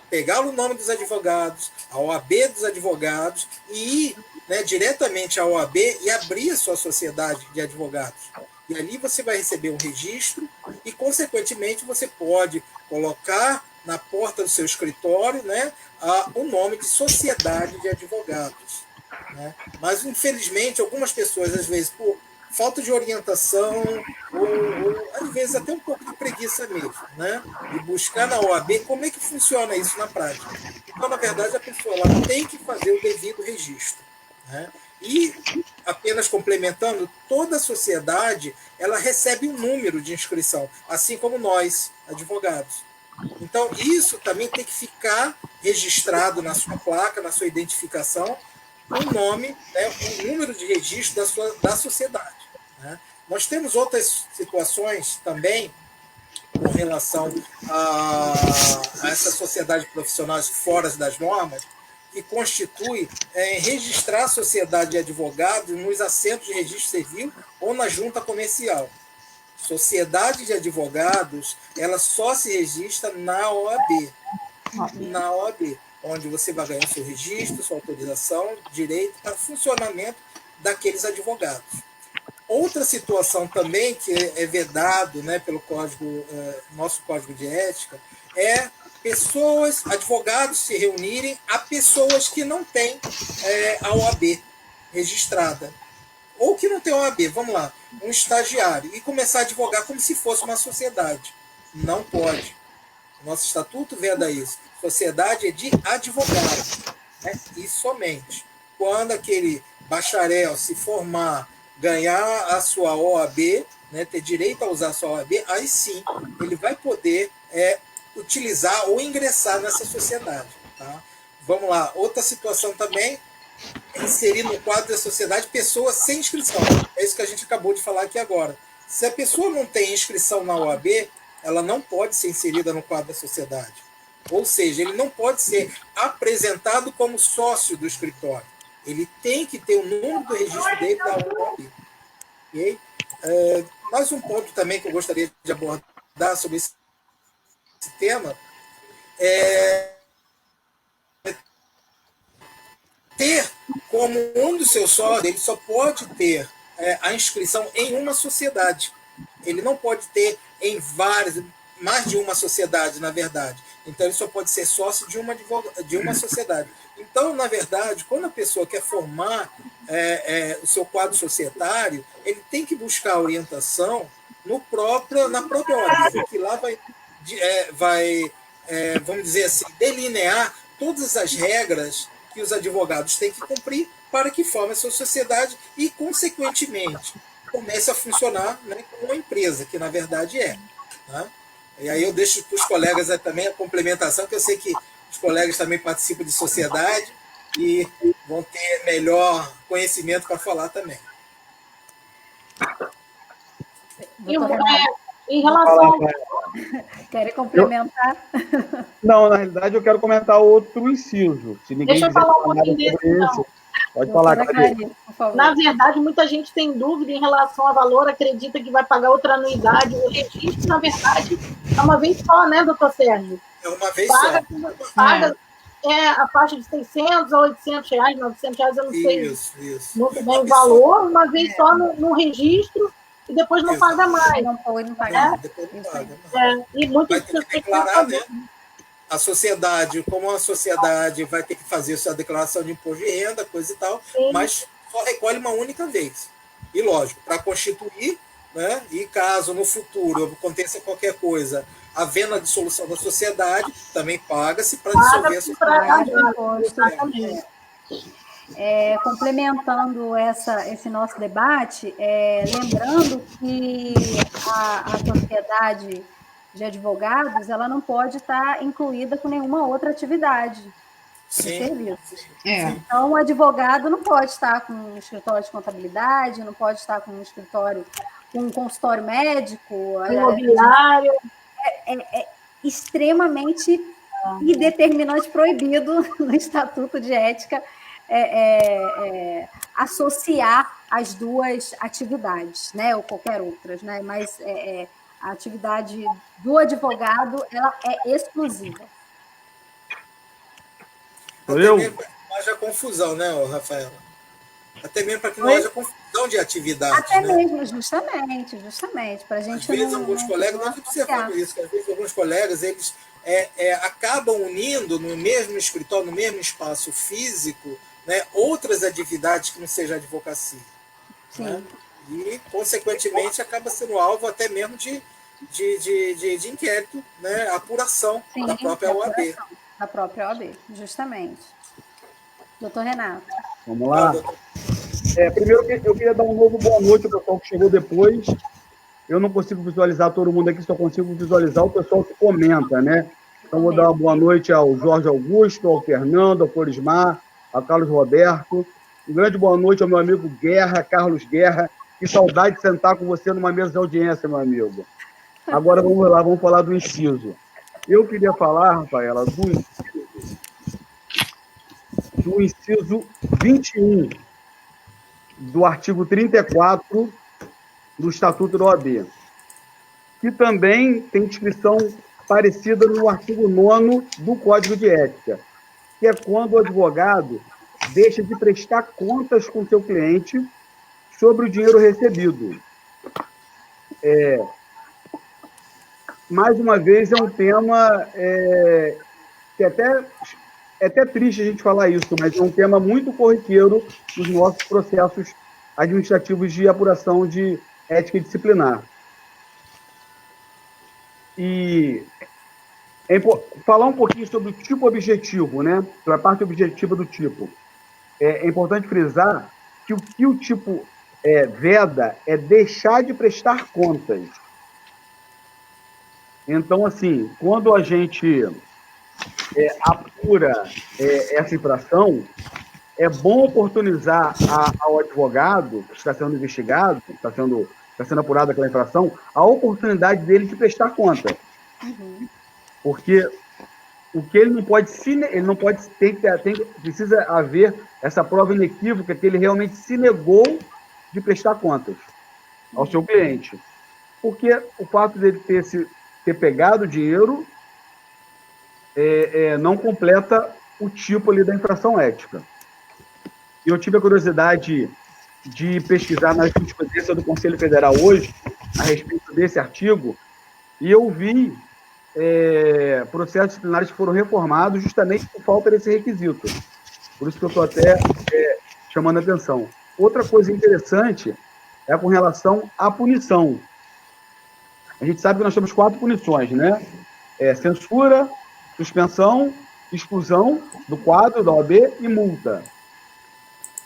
pegar o nome dos advogados, a OAB dos advogados, e ir, né, diretamente à OAB e abrir a sua sociedade de advogados. E ali você vai receber um registro e, consequentemente, você pode colocar na porta do seu escritório, né, o nome de sociedade de advogados. Né? Mas, infelizmente, algumas pessoas, às vezes, por falta de orientação, ou às vezes até um pouco de preguiça mesmo, né? E buscar na OAB como é que funciona isso na prática. Então, na verdade, a pessoa ela tem que fazer o devido registro. Né? E, apenas complementando, toda a sociedade ela recebe um número de inscrição, assim como nós, advogados. Então, isso também tem que ficar registrado na sua placa, na sua identificação, o nome, né, o número de registro da sociedade. Né? Nós temos outras situações também com relação a essa sociedade profissional fora das normas, que constitui registrar a sociedade de advogados nos assentos de registro civil ou na junta comercial. Sociedade de advogados, ela só se registra na OAB. Na OAB, onde você vai ganhar seu registro, sua autorização, direito para funcionamento daqueles advogados. Outra situação também que é vedado, né, pelo nosso Código de Ética, é advogados se reunirem a pessoas que não têm a OAB registrada. Ou que não tem OAB, vamos lá, um estagiário, e começar a advogar como se fosse uma sociedade. Não pode. O nosso estatuto veda isso. Sociedade é de advogados, né? E somente. Quando aquele bacharel se formar, ganhar a sua OAB, né, ter direito a usar a sua OAB, aí sim ele vai poder utilizar ou ingressar nessa sociedade. Tá? Vamos lá. Outra situação também é inserir no quadro da sociedade pessoas sem inscrição. É isso que a gente acabou de falar aqui agora. Se a pessoa não tem inscrição na OAB, ela não pode ser inserida no quadro da sociedade. Ou seja, ele não pode ser apresentado como sócio do escritório. Ele tem que ter o número do registro dele da OAB. Okay? Mais um ponto também que eu gostaria de abordar dar sobre esse tema, ter como um dos seus sócios, ele só pode ter a inscrição em uma sociedade. Ele não pode ter em várias, mais de uma sociedade, na verdade. Então, ele só pode ser sócio de uma sociedade. Então, na verdade, quando a pessoa quer formar o seu quadro societário, ele tem que buscar orientação na própria OAB, que lá vai vamos dizer assim, delinear todas as regras que os advogados têm que cumprir para que formem a sua sociedade e, consequentemente, comece a funcionar, né, como uma empresa, que na verdade é. Tá? E aí eu deixo para os colegas também a complementação, que eu sei que os colegas também participam de sociedade e vão ter melhor conhecimento para falar também. Em relação... Querem complementar? Não, na realidade eu quero comentar outro inciso. Se ninguém Deixa eu quiser falar um pouquinho nada sobre desse, isso, pode falar, Clarice. Por favor. Na verdade, muita gente tem dúvida em relação ao valor, acredita que vai pagar outra anuidade. O registro, na verdade, é uma vez só, né, doutor Sérgio? É uma vez Paga só. a faixa de 600 a 800 reais, 900 reais, eu não sei Isso. muito bem o valor, uma vez só no registro, e depois não paga mais. Não paga. Depois não paga mais. E muitas Vai ter que pessoas declarar, né? A sociedade, como a sociedade vai ter que fazer sua declaração de imposto de renda, coisa e tal, Sim. mas só recolhe uma única vez. E lógico, para constituir, né? E caso no futuro aconteça qualquer coisa, havendo a dissolução da sociedade, também paga-se para dissolver a sociedade. Exatamente. Complementando esse nosso debate, lembrando que a sociedade de advogados, ela não pode estar incluída com nenhuma outra atividade de serviço. Então, o advogado não pode estar com um escritório de contabilidade, não pode estar com um escritório, com um consultório médico. Imobiliário. É extremamente indeterminante, proibido no Estatuto de Ética associar as duas atividades, né, ou qualquer outras, né, mas a atividade do advogado, ela é exclusiva. Até mesmo para que não haja confusão, né, Rafaela? Até mesmo para que não haja confusão de atividades. Até né? mesmo, justamente, para a gente às vezes, alguns colegas, nós observamos isso, que às vezes alguns colegas, eles acabam unindo no mesmo escritório, no mesmo espaço físico, né, outras atividades que não seja advocacia. Sim. Né? E, consequentemente, acaba sendo alvo até mesmo de inquérito, né, apuração da própria OAB. Da própria OAB, justamente. Doutor Renato. Vamos lá? Primeiro, eu queria dar um novo boa noite ao pessoal que chegou depois. Eu não consigo visualizar todo mundo aqui, só consigo visualizar o pessoal que comenta, né? Então, vou dar uma boa noite ao Jorge Augusto, ao Fernando, ao Florismar, ao Carlos Roberto. Um grande boa noite ao meu amigo Guerra, Carlos Guerra. Que saudade de sentar com você numa mesa de audiência, meu amigo. Agora vamos lá, vamos falar do inciso. Eu queria falar, Rafaela, do inciso 21 do artigo 34 do Estatuto da OAB, que também tem inscrição parecida no artigo 9º do Código de Ética, que é quando o advogado deixa de prestar contas com seu cliente sobre o dinheiro recebido. Mais uma vez, é um tema que é até triste a gente falar isso, mas é um tema muito corriqueiro nos nossos processos administrativos de apuração de ética e disciplinar. E falar um pouquinho sobre o tipo objetivo, né? Sobre a parte objetiva do tipo. É importante frisar que o que o tipo veda é deixar de prestar contas. Então, assim, quando a gente apura essa infração, é bom oportunizar ao advogado que está sendo investigado, que está sendo apurada aquela infração, a oportunidade dele de prestar conta. Uhum. Porque o que ele não pode, precisa haver essa prova inequívoca que ele realmente se negou de prestar contas ao seu cliente. Porque o fato dele ter se ter pegado o dinheiro não completa o tipo ali da infração ética. E eu tive a curiosidade de pesquisar na jurisprudência do Conselho Federal hoje, a respeito desse artigo, e eu vi processos disciplinares que foram reformados justamente por falta desse requisito. Por isso que eu estou até chamando a atenção. Outra coisa interessante é com relação à punição. A gente sabe que nós temos 4 punições, né? Censura, suspensão, exclusão do quadro da OAB e multa.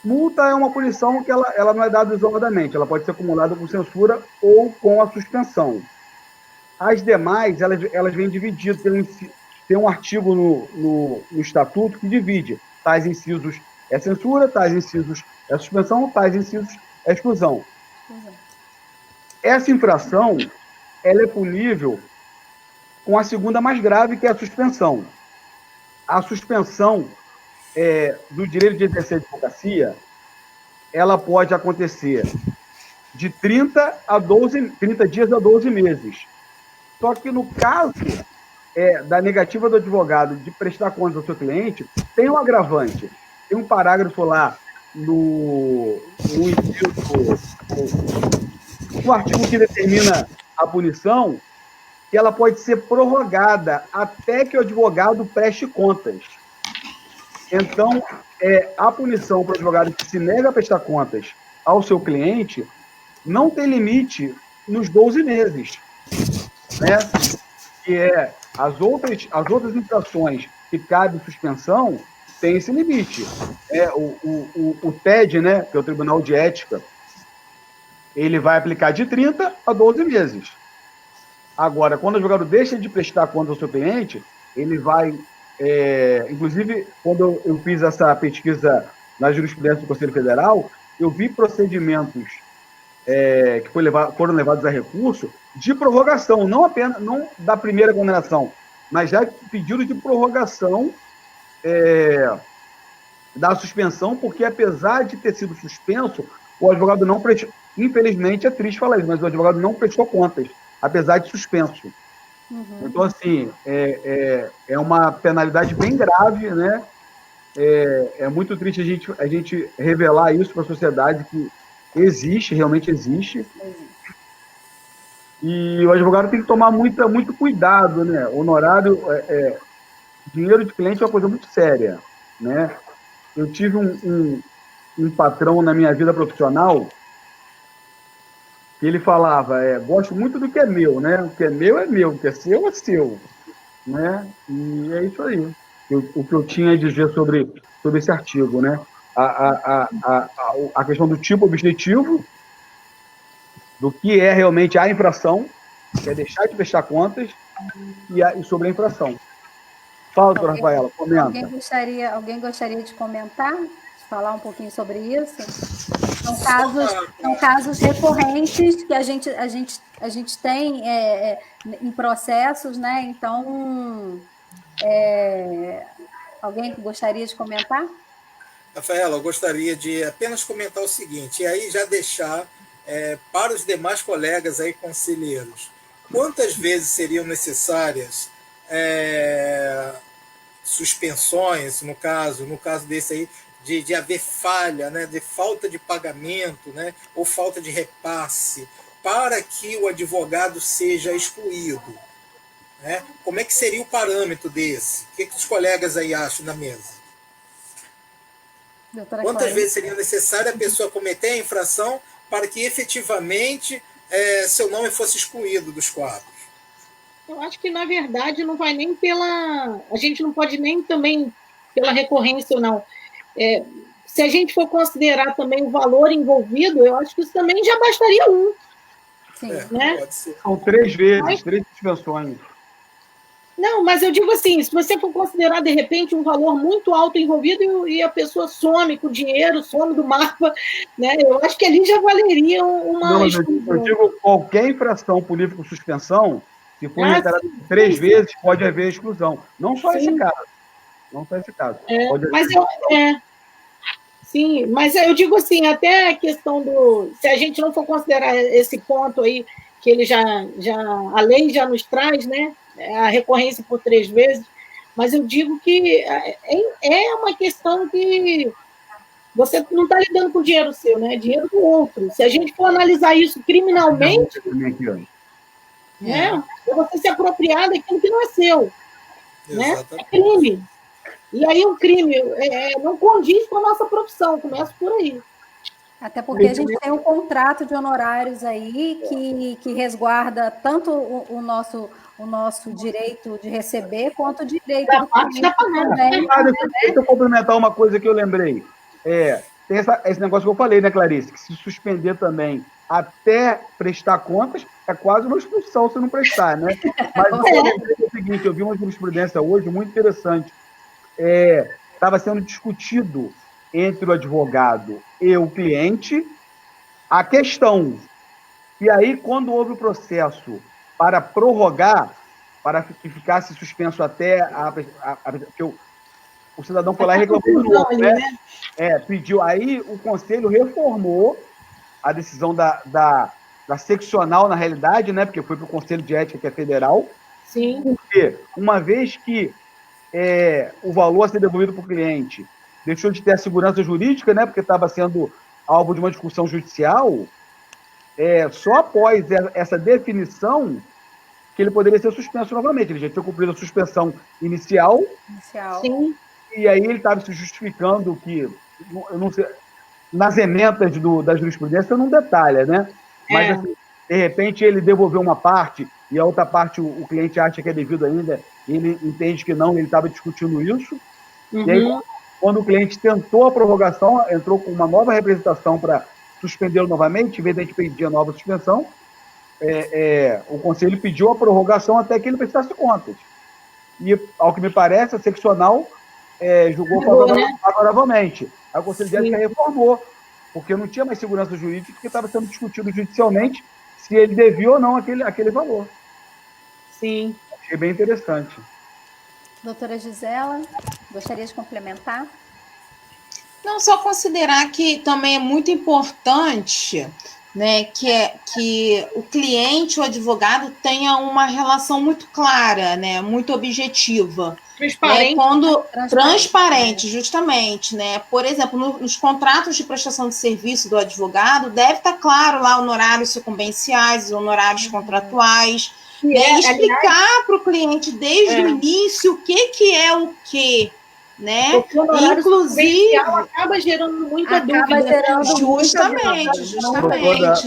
Multa é uma punição que ela não é dada isoladamente, ela pode ser acumulada com censura ou com a suspensão. As demais, elas vêm divididas, tem um artigo no Estatuto que divide. Tais incisos é censura, tais incisos é suspensão, tais incisos é exclusão. Essa infração, ela é punível com a segunda mais grave, que é a suspensão. A suspensão do direito de exercer a advocacia, ela pode acontecer de 30 dias a 12 meses. Só que no caso da negativa do advogado de prestar contas ao seu cliente, tem um agravante. Tem um parágrafo lá no artigo que determina a punição, que ela pode ser prorrogada até que o advogado preste contas. Então, a punição para o advogado que se nega a prestar contas ao seu cliente não tem limite nos 12 meses. Né? Que as outras infrações que cabem suspensão tem esse limite. O TED, né, que é o Tribunal de Ética, ele vai aplicar de 30 a 12 meses. Agora, quando o advogado deixa de prestar conta ao seu cliente, ele vai... inclusive, quando eu fiz essa pesquisa na jurisprudência do Conselho Federal, eu vi procedimentos que foram levados a recurso de prorrogação, não da primeira condenação, mas já pedido de prorrogação da suspensão, porque apesar de ter sido suspenso, o advogado não prestou, infelizmente é triste falar isso, mas o advogado não prestou contas, apesar de suspenso. Uhum. Então, assim, é uma penalidade bem grave, né? É muito triste a gente revelar isso para a sociedade, que realmente existe. E o advogado tem que tomar muito cuidado, né? Honorário, dinheiro de cliente é uma coisa muito séria, né? Eu tive um patrão na minha vida profissional que ele falava, gosto muito do que é meu, né? O que é meu, o que é seu, né? E é isso aí. O que eu tinha a dizer sobre esse artigo, né? A questão do tipo objetivo, do que é realmente a infração, que é deixar de prestar contas, e sobre a infração. Fala, doutora Rafaela, comenta. Alguém gostaria de comentar? De falar um pouquinho sobre isso? São casos recorrentes que a gente tem em processos, né? Então, alguém gostaria de comentar? Rafaela, eu gostaria de apenas comentar o seguinte, e aí já deixar para os demais colegas aí conselheiros, quantas vezes seriam necessárias suspensões, no caso desse aí, de haver falha, né, de falta de pagamento, né, ou falta de repasse, para que o advogado seja excluído? Né? Como é que seria o parâmetro desse? O que os colegas aí acham na mesa? Quantas vezes seria necessário a pessoa cometer a infração para que efetivamente seu nome fosse excluído dos quadros? Eu acho que, na verdade, não vai nem pela... A gente não pode nem também pela recorrência ou não. Se a gente for considerar também o valor envolvido, eu acho que isso também já bastaria um. Sim. Né? Pode ser. São 3 vezes, 3 suspensões. Não, mas eu digo assim, se você for considerar, de repente, um valor muito alto envolvido e a pessoa some com o dinheiro, some do mapa, né? Eu acho que ali já valeria uma... Não, eu digo, qualquer infração punível com suspensão, se for reiterada 3 vezes, pode haver exclusão. Não só esse caso. Não só esse caso. Sim, mas eu digo assim, até a questão do... Se a gente não for considerar esse ponto aí, que ele a lei já nos traz, né? A recorrência por 3 vezes, mas eu digo que é uma questão que você não está lidando com dinheiro seu, né? Dinheiro do outro. Se a gente for analisar isso criminalmente, né? É você se apropriar daquilo que não é seu, né? É crime. E aí o crime não condiz com a nossa profissão, começa por aí. Até porque a gente tem um contrato de honorários aí que resguarda tanto o nosso direito de receber quanto o direito do cliente também. Deixa eu complementar uma coisa que eu lembrei. Tem esse negócio que eu falei, né, Clarice? Que se suspender também até prestar contas, é quase uma expulsão se não prestar, né? Mas eu lembrei o seguinte, eu vi uma jurisprudência hoje muito interessante. Estava sendo discutido entre o advogado e o cliente a questão. E aí, quando houve o processo para prorrogar, para que ficasse suspenso até que o cidadão foi lá e reclamou do novo, né? Pediu. Aí o conselho reformou a decisão da seccional, na realidade, né? Porque foi para o Conselho de Ética, que é federal. Sim. Porque, uma vez que o valor a ser devolvido para o cliente deixou de ter a segurança jurídica, né? Porque estava sendo alvo de uma discussão judicial, só após essa definição que ele poderia ser suspenso novamente. Ele já tinha cumprido a suspensão inicial. Sim. E aí ele estava se justificando que, eu não sei, nas ementas da jurisprudência não detalha, né? Mas, assim, de repente, ele devolveu uma parte e a outra parte o cliente acha que é devido ainda, e ele entende que não, ele estava discutindo isso. Uhum. E aí, quando o cliente tentou a prorrogação, entrou com uma nova representação para suspendê-lo novamente, em vez de a gente pedir a nova suspensão, o conselho pediu a prorrogação até que ele prestasse contas. E, ao que me parece, a seccional julgou favoravelmente. Aí o Conselho de Ética reformou, porque não tinha mais segurança jurídica, porque estava sendo discutido judicialmente se ele devia ou não aquele valor. Sim. Achei bem interessante. Doutora Gisela, gostaria de complementar? Não, só considerar que também é muito importante, né, que o cliente, o advogado, tenha uma relação muito clara, né, muito objetiva. Transparente. Transparente, justamente, né? Por exemplo, nos contratos de prestação de serviço do advogado, deve estar claro lá honorários sucumbenciais, honorários contratuais, né? Explicar para o cliente desde o início o que é o quê, né? Inclusive acaba gerando muita dúvida. Justamente,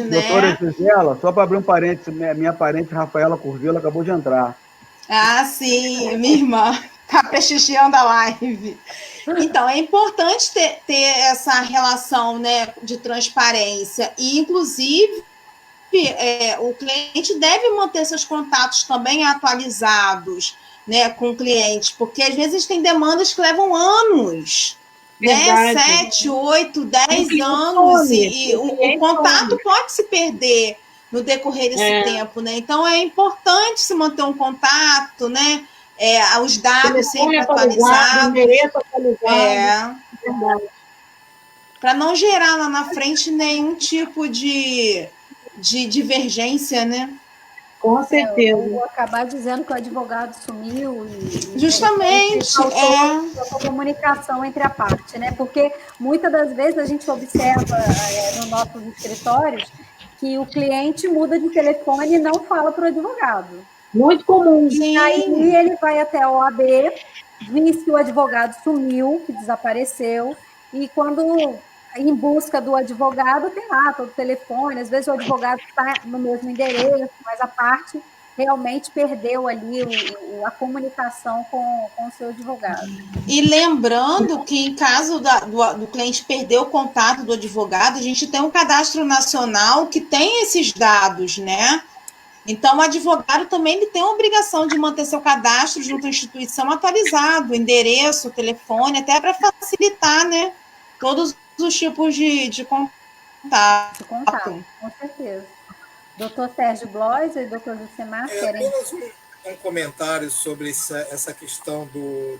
né? Doutora Gisela, só para abrir um parênteses, minha parente Rafaela Curvelo acabou de entrar. Ah, sim, minha irmã está prestigiando a live. Então, é importante ter essa relação, né, de transparência e, inclusive, o cliente deve manter seus contatos também atualizados, né, com o cliente, porque às vezes tem demandas que levam anos, né, 7, 8, 10 anos, e o contato pode se perder no decorrer desse tempo, né? Então é importante se manter um contato, né? Os dados sempre atualizados. Para não gerar lá na frente nenhum tipo de divergência, né? Com certeza. Eu vou acabar dizendo que o advogado sumiu e justamente faltou comunicação entre a parte, né? Porque muitas das vezes a gente observa nos nossos escritórios que o cliente muda de telefone e não fala para o advogado. Muito comum. E aí ele vai até a OAB, diz que o advogado sumiu, que desapareceu, e quando em busca do advogado, tem lá todo o telefone, às vezes o advogado está no mesmo endereço, mas a parte realmente perdeu ali a comunicação com o seu advogado. E lembrando que em caso do cliente perder o contato do advogado, a gente tem um cadastro nacional que tem esses dados, né? Então, o advogado também ele tem a obrigação de manter seu cadastro junto à instituição atualizado, o endereço, o telefone, até para facilitar, né, todos os tipos de contato. Com certeza. Doutor Sérgio Blois e doutor Lucimar querem... Apenas um comentário sobre essa questão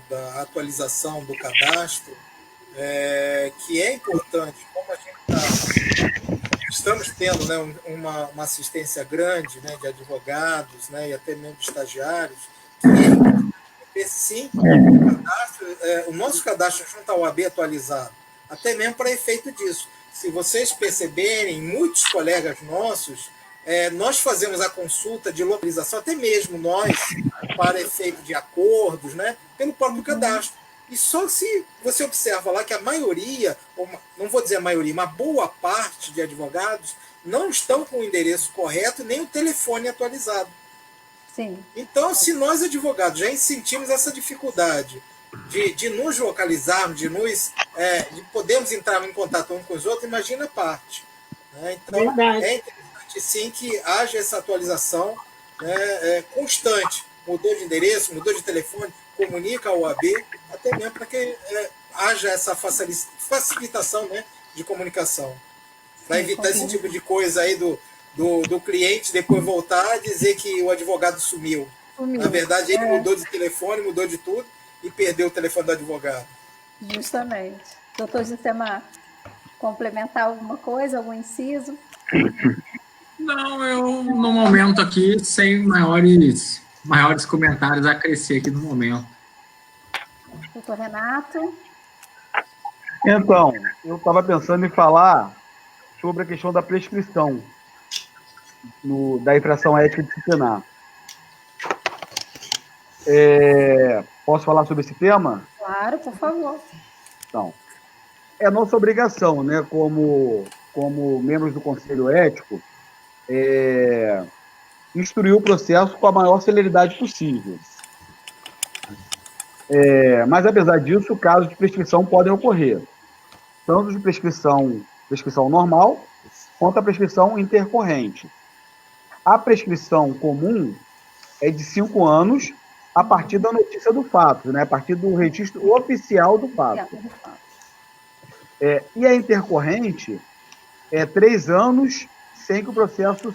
da atualização do cadastro, que é importante, como a gente está estamos tendo, né, uma assistência grande, né, de advogados, né, e até mesmo de estagiários, que sim, o nosso cadastro junto ao OAB atualizado, até mesmo para efeito disso. Se vocês perceberem, muitos colegas nossos, nós fazemos a consulta de localização, até mesmo nós, para efeito de acordos, né, pelo próprio cadastro. E só se você observa lá que a maioria, não vou dizer a maioria, uma boa parte de advogados não estão com o endereço correto nem o telefone atualizado. Sim. Então, se nós advogados já sentimos essa dificuldade de nos localizarmos, de podermos entrar em contato uns com os outros, imagina a parte. Né? Então, Verdade. é interessante sim que haja essa atualização, né, constante. Mudou de endereço, mudou de telefone, comunica ao OAB, até mesmo para que haja essa facilitação, né, de comunicação. Para evitar esse tipo de coisa aí do cliente depois voltar e dizer que o advogado sumiu. Na verdade, ele mudou de telefone, mudou de tudo e perdeu o telefone do advogado. Justamente. Doutor Gisemar, complementar alguma coisa, algum inciso? Não, eu, no momento aqui, sem maiores comentários a crescer aqui no momento. Doutor Renato? Então, eu estava pensando em falar sobre a questão da prescrição da infração ética disciplinar. Posso falar sobre esse tema? Claro, por favor. Então, é nossa obrigação, né, como membros do Conselho Ético, instruir o processo com a maior celeridade possível. Mas, apesar disso, casos de prescrição podem ocorrer, tanto de prescrição normal, quanto a prescrição intercorrente. A prescrição comum é de 5 anos a partir da notícia do fato, né? A partir do registro oficial do fato. E a intercorrente é 3 anos sem que o processo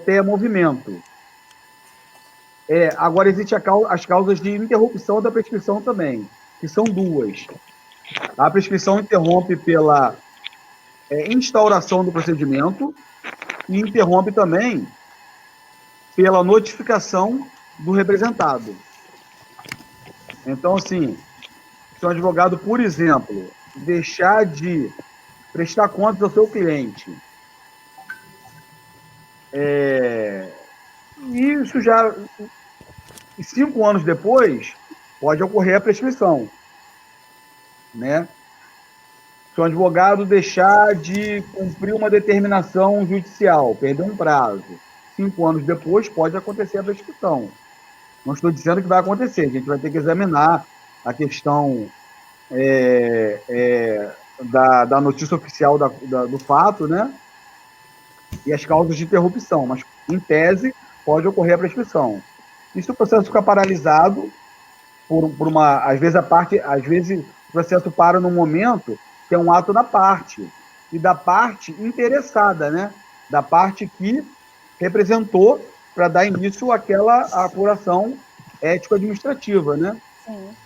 tenha movimento. Agora, existem as causas de interrupção da prescrição também, que são 2. A prescrição interrompe pela instauração do procedimento e interrompe também pela notificação do representado. Então, assim, se um advogado, por exemplo, deixar de prestar contas ao seu cliente, isso já, 5 anos depois, pode ocorrer a prescrição, né? Se um advogado deixar de cumprir uma determinação judicial, perder um prazo, 5 anos depois pode acontecer a prescrição. Não estou dizendo que vai acontecer, a gente vai ter que examinar a questão da notícia oficial do fato, né? E as causas de interrupção, mas, em tese, pode ocorrer a prescrição. E se o processo ficar paralisado, às vezes o processo para num momento que é um ato da parte, e da parte interessada, né? Da parte que representou para dar início àquela apuração ético-administrativa, né? Sim.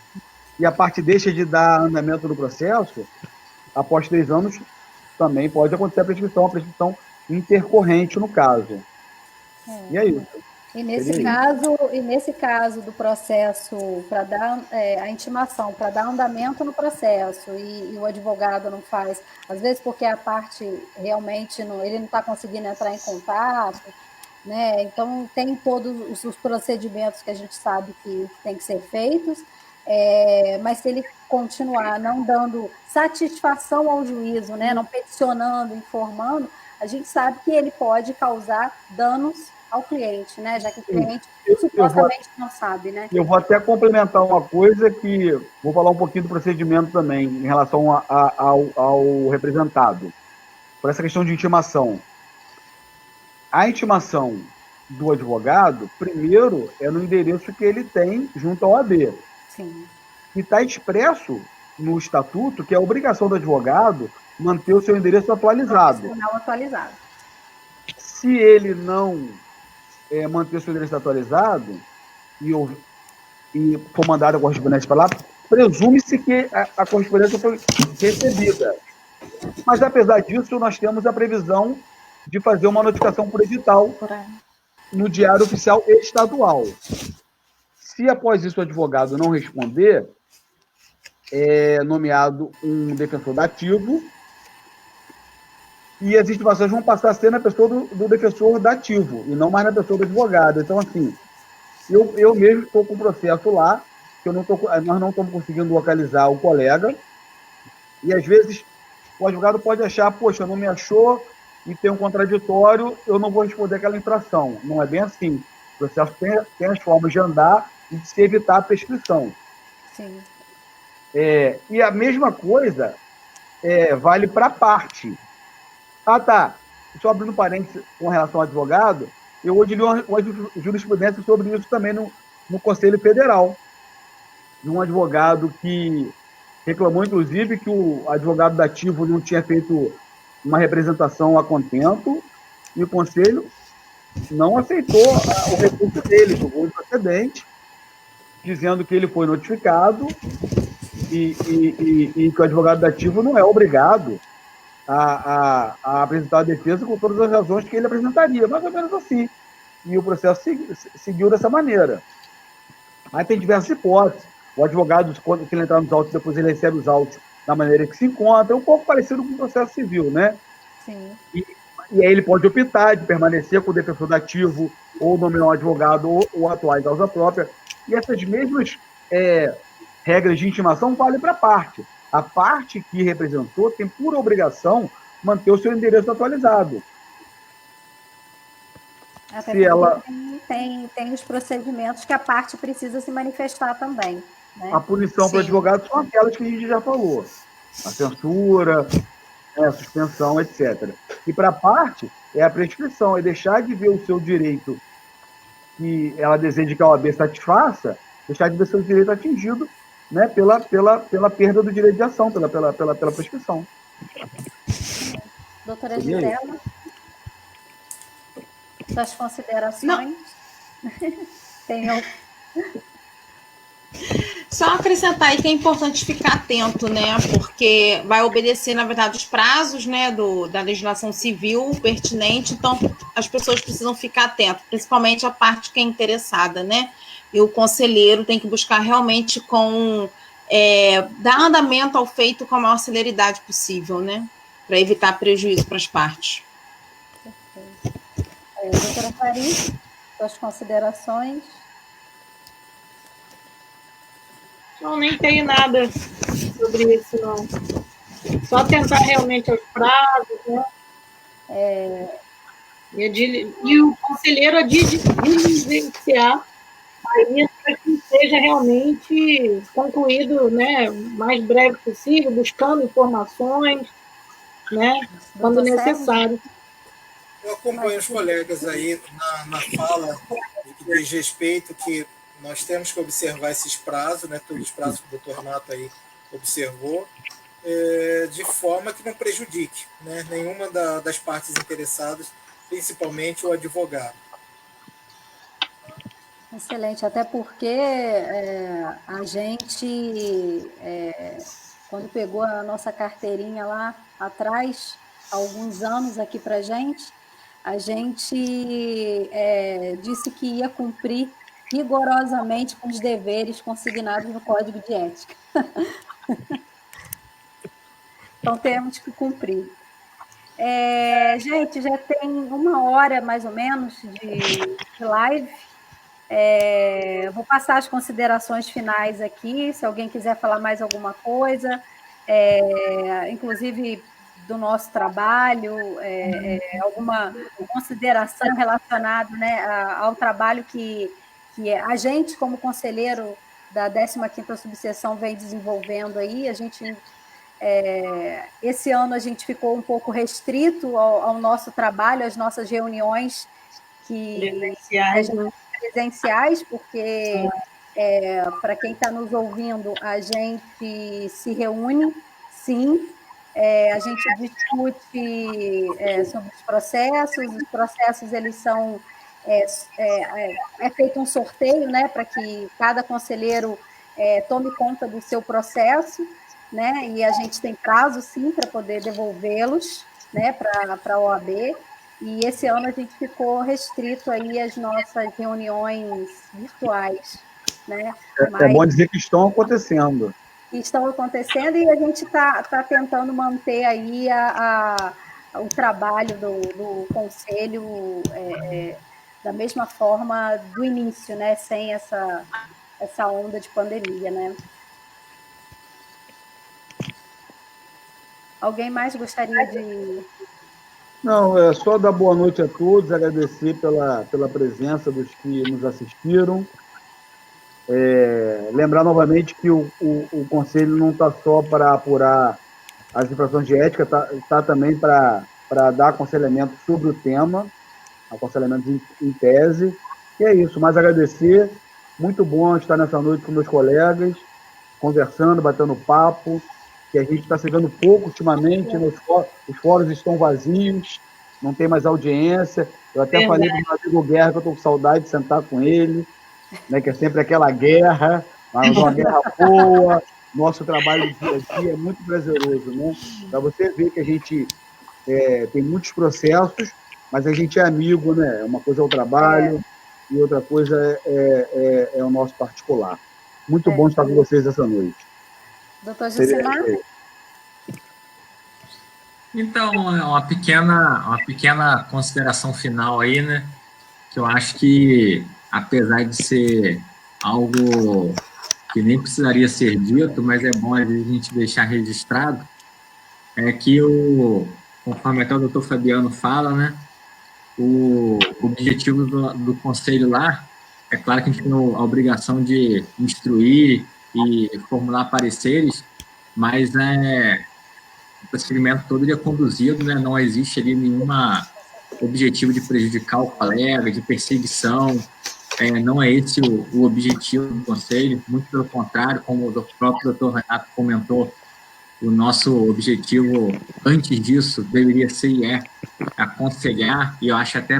E a parte deixa de dar andamento no processo, após 3 anos, também pode acontecer a prescrição intercorrente no caso. E é isso. E nesse caso do processo, para dar a intimação, para dar andamento no processo, e o advogado não faz, às vezes porque a parte realmente ele não está conseguindo entrar em contato, né? Então tem todos os procedimentos que a gente sabe que tem que ser feitos, mas se ele continuar não dando satisfação ao juízo, né? Não peticionando, informando, a gente sabe que ele pode causar danos ao cliente, né? Já que o cliente supostamente não sabe, né? Eu vou até complementar uma coisa que vou falar um pouquinho do procedimento também em relação ao representado. Por essa questão de intimação. A intimação do advogado, primeiro, é no endereço que ele tem junto ao OAB. Sim. E está expresso no estatuto que é a obrigação do advogado manter o seu endereço atualizado. Atualizado. Se ele não manter o seu endereço atualizado e for mandado a correspondência para lá, presume-se que a correspondência foi recebida. Mas, apesar disso, nós temos a previsão de fazer uma notificação por edital no Diário Oficial Estadual. Se após isso o advogado não responder, é nomeado um defensor dativo e as intimações vão passar a ser na pessoa do defensor dativo e não mais na pessoa do advogado. Então, assim, eu mesmo estou com um processo lá, que nós não estamos conseguindo localizar o colega, e às vezes o advogado pode achar, poxa, não me achou e tem um contraditório, eu não vou responder aquela infração. Não é bem assim. O processo tem as formas de andar e de se evitar a prescrição. Sim. E a mesma coisa vale para a parte. Ah, tá. Só abrindo parênteses com relação ao advogado, eu hoje li uma jurisprudência sobre isso também no Conselho Federal, de um advogado que reclamou, inclusive, que o advogado dativo não tinha feito uma representação a contento, e o Conselho não aceitou o recurso dele, julgou improcedente, dizendo que ele foi notificado e que o advogado dativo não é obrigado a apresentar a defesa com todas as razões que ele apresentaria, mais ou menos assim. E o processo seguiu dessa maneira. Aí tem diversas hipóteses. O advogado, quando ele entrar nos autos, depois ele recebe os autos da maneira que se encontra, é um pouco parecido com o processo civil, né? Sim. E aí ele pode optar de permanecer com o defensor dativo, ou nomear um advogado, ou atuar em causa própria. E essas mesmas regras de intimação valem para a parte. A parte que representou tem por obrigação manter o seu endereço atualizado. Até Se ela... tem os procedimentos que a parte precisa se manifestar também. Né? A punição para o advogado são aquelas que a gente já falou. A censura, a suspensão, etc. E para a parte, é a prescrição, é deixar de ver o seu direito que ela deseja que a OAB satisfaça, deixar de ver seu direito atingido, né, pela perda do direito de ação, pela prescrição. Doutora Gisela, suas considerações? Tenho... Só acrescentar aí que é importante ficar atento, né? Porque vai obedecer, na verdade, os prazos, né, da legislação civil pertinente, então as pessoas precisam ficar atentas, principalmente a parte que é interessada, né? E o conselheiro tem que buscar realmente dar andamento ao feito com a maior celeridade possível, né? Para evitar prejuízo para as partes. Doutora Clarice, suas considerações? Não, nem tenho nada sobre isso, não. Só tentar realmente os prazos, né? E o conselheiro a diligenciar aí para que seja realmente concluído, né, o mais breve possível, buscando informações, né, quando necessário. Eu acompanho os colegas aí na fala que diz respeito que nós temos que observar esses prazos, né, todos os prazos que o doutor Renato aí observou, de forma que não prejudique, né, nenhuma das partes interessadas, principalmente o advogado. Excelente, até porque a gente, quando pegou a nossa carteirinha lá atrás, há alguns anos aqui para a gente disse que ia cumprir rigorosamente com os deveres consignados no Código de Ética. Então, temos que cumprir. Gente, já tem 1 hora, mais ou menos, de live. Vou passar as considerações finais aqui, se alguém quiser falar mais alguma coisa, inclusive do nosso trabalho, alguma consideração relacionada, né, ao trabalho que a gente, como conselheiro da 15ª subseção, vem desenvolvendo aí. A gente, esse ano a gente ficou um pouco restrito ao nosso trabalho, às nossas reuniões presenciais, porque, para quem está nos ouvindo, a gente se reúne, sim, a gente discute sobre os processos eles são, é feito um sorteio, né, para que cada conselheiro tome conta do seu processo, né, e a gente tem prazo, sim, para poder devolvê-los, né, para a OAB. E esse ano a gente ficou restrito aí às nossas reuniões virtuais, né? É bom dizer que estão acontecendo. Estão acontecendo e a gente está tentando manter aí o trabalho do conselho da mesma forma do início, né? Sem essa onda de pandemia, né? Alguém mais gostaria de... Não, é só dar boa noite a todos, agradecer pela presença dos que nos assistiram. Lembrar novamente que o Conselho não está só para apurar as infrações de ética, está também para dar aconselhamento sobre o tema, aconselhamento em tese. E é isso, mais agradecer. Muito bom estar nessa noite com meus colegas, conversando, batendo papo, que a gente está chegando pouco ultimamente, os fóruns estão vazios, não tem mais audiência. Eu até falei para o meu amigo Guerra que eu estou com saudade de sentar com ele, né, que é sempre aquela guerra, mas uma guerra boa. Nosso trabalho do dia a dia é muito prazeroso, né? Para você ver que a gente tem muitos processos, mas a gente é amigo, né? Uma coisa é o trabalho e outra coisa é o nosso particular. Muito bom estar com vocês essa noite. Doutor Jucimar? Então, uma pequena consideração final aí, né? Que eu acho que, apesar de ser algo que nem precisaria ser dito, mas é bom às vezes a gente deixar registrado, é que, conforme até o doutor Fabiano fala, né? O objetivo do conselho lá, é claro que a gente tem a obrigação de instruir e formular pareceres, mas o procedimento todo ele é conduzido, né? Não existe ali nenhum objetivo de prejudicar o colega, de perseguição, não é esse o objetivo do conselho, muito pelo contrário, como o próprio doutor Renato comentou, o nosso objetivo, antes disso, deveria ser e aconselhar, e eu acho até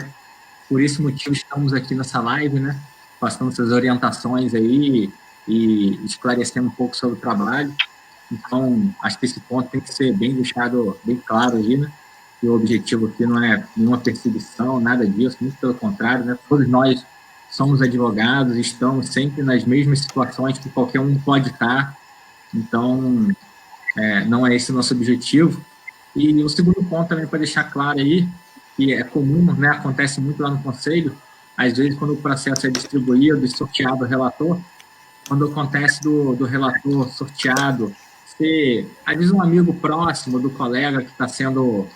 por esse motivo estamos aqui nessa live, né? Passando essas orientações aí e esclarecendo um pouco sobre o trabalho. Então, acho que esse ponto tem que ser bem deixado bem claro aí, né? Que o objetivo aqui não é nenhuma perseguição, nada disso, muito pelo contrário, né? Todos nós somos advogados, estamos sempre nas mesmas situações que qualquer um pode estar. Então, não é esse o nosso objetivo. E o segundo ponto também para deixar claro aí, que é comum, né? Acontece muito lá no Conselho, às vezes quando o processo é distribuído e sorteado o relator, quando acontece do relator sorteado ser, às vezes, um amigo próximo do colega que está sendo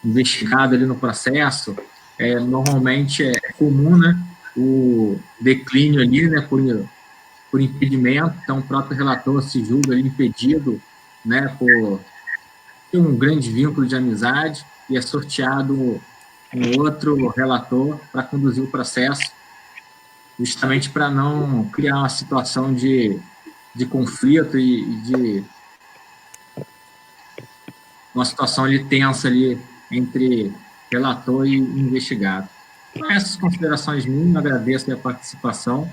investigado ali no processo, normalmente é comum, né, o declínio ali, né, por impedimento, então o próprio relator se julga ali impedido, né, por ter um grande vínculo de amizade e é sorteado um outro relator para conduzir o processo, justamente para não criar uma situação de conflito e de uma situação ali tensa ali entre relator e investigado. Com essas considerações minhas, agradeço a participação.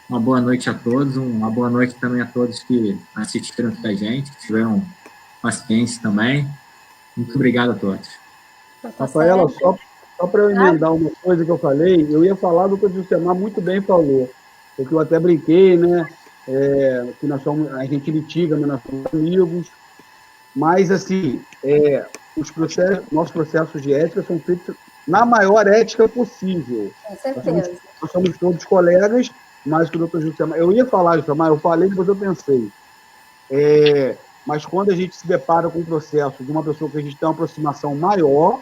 Uma boa noite a todos, uma boa noite também a todos que assistiram aqui a gente, que tiveram paciência também. Muito obrigado a todos. Rafaela, só para eu emendar uma coisa que eu falei, eu ia falar do que o Jucimar muito bem falou, porque eu até brinquei, né, que a gente litiga, mas nós somos amigos, mas, assim, nossos processos de ética são feitos na maior ética possível. Com certeza. Nós somos todos colegas, mas que o doutor Jucimar... Eu ia falar, Jucimar, eu falei, depois eu pensei. Mas quando a gente se depara com um processo de uma pessoa que a gente tem uma aproximação maior,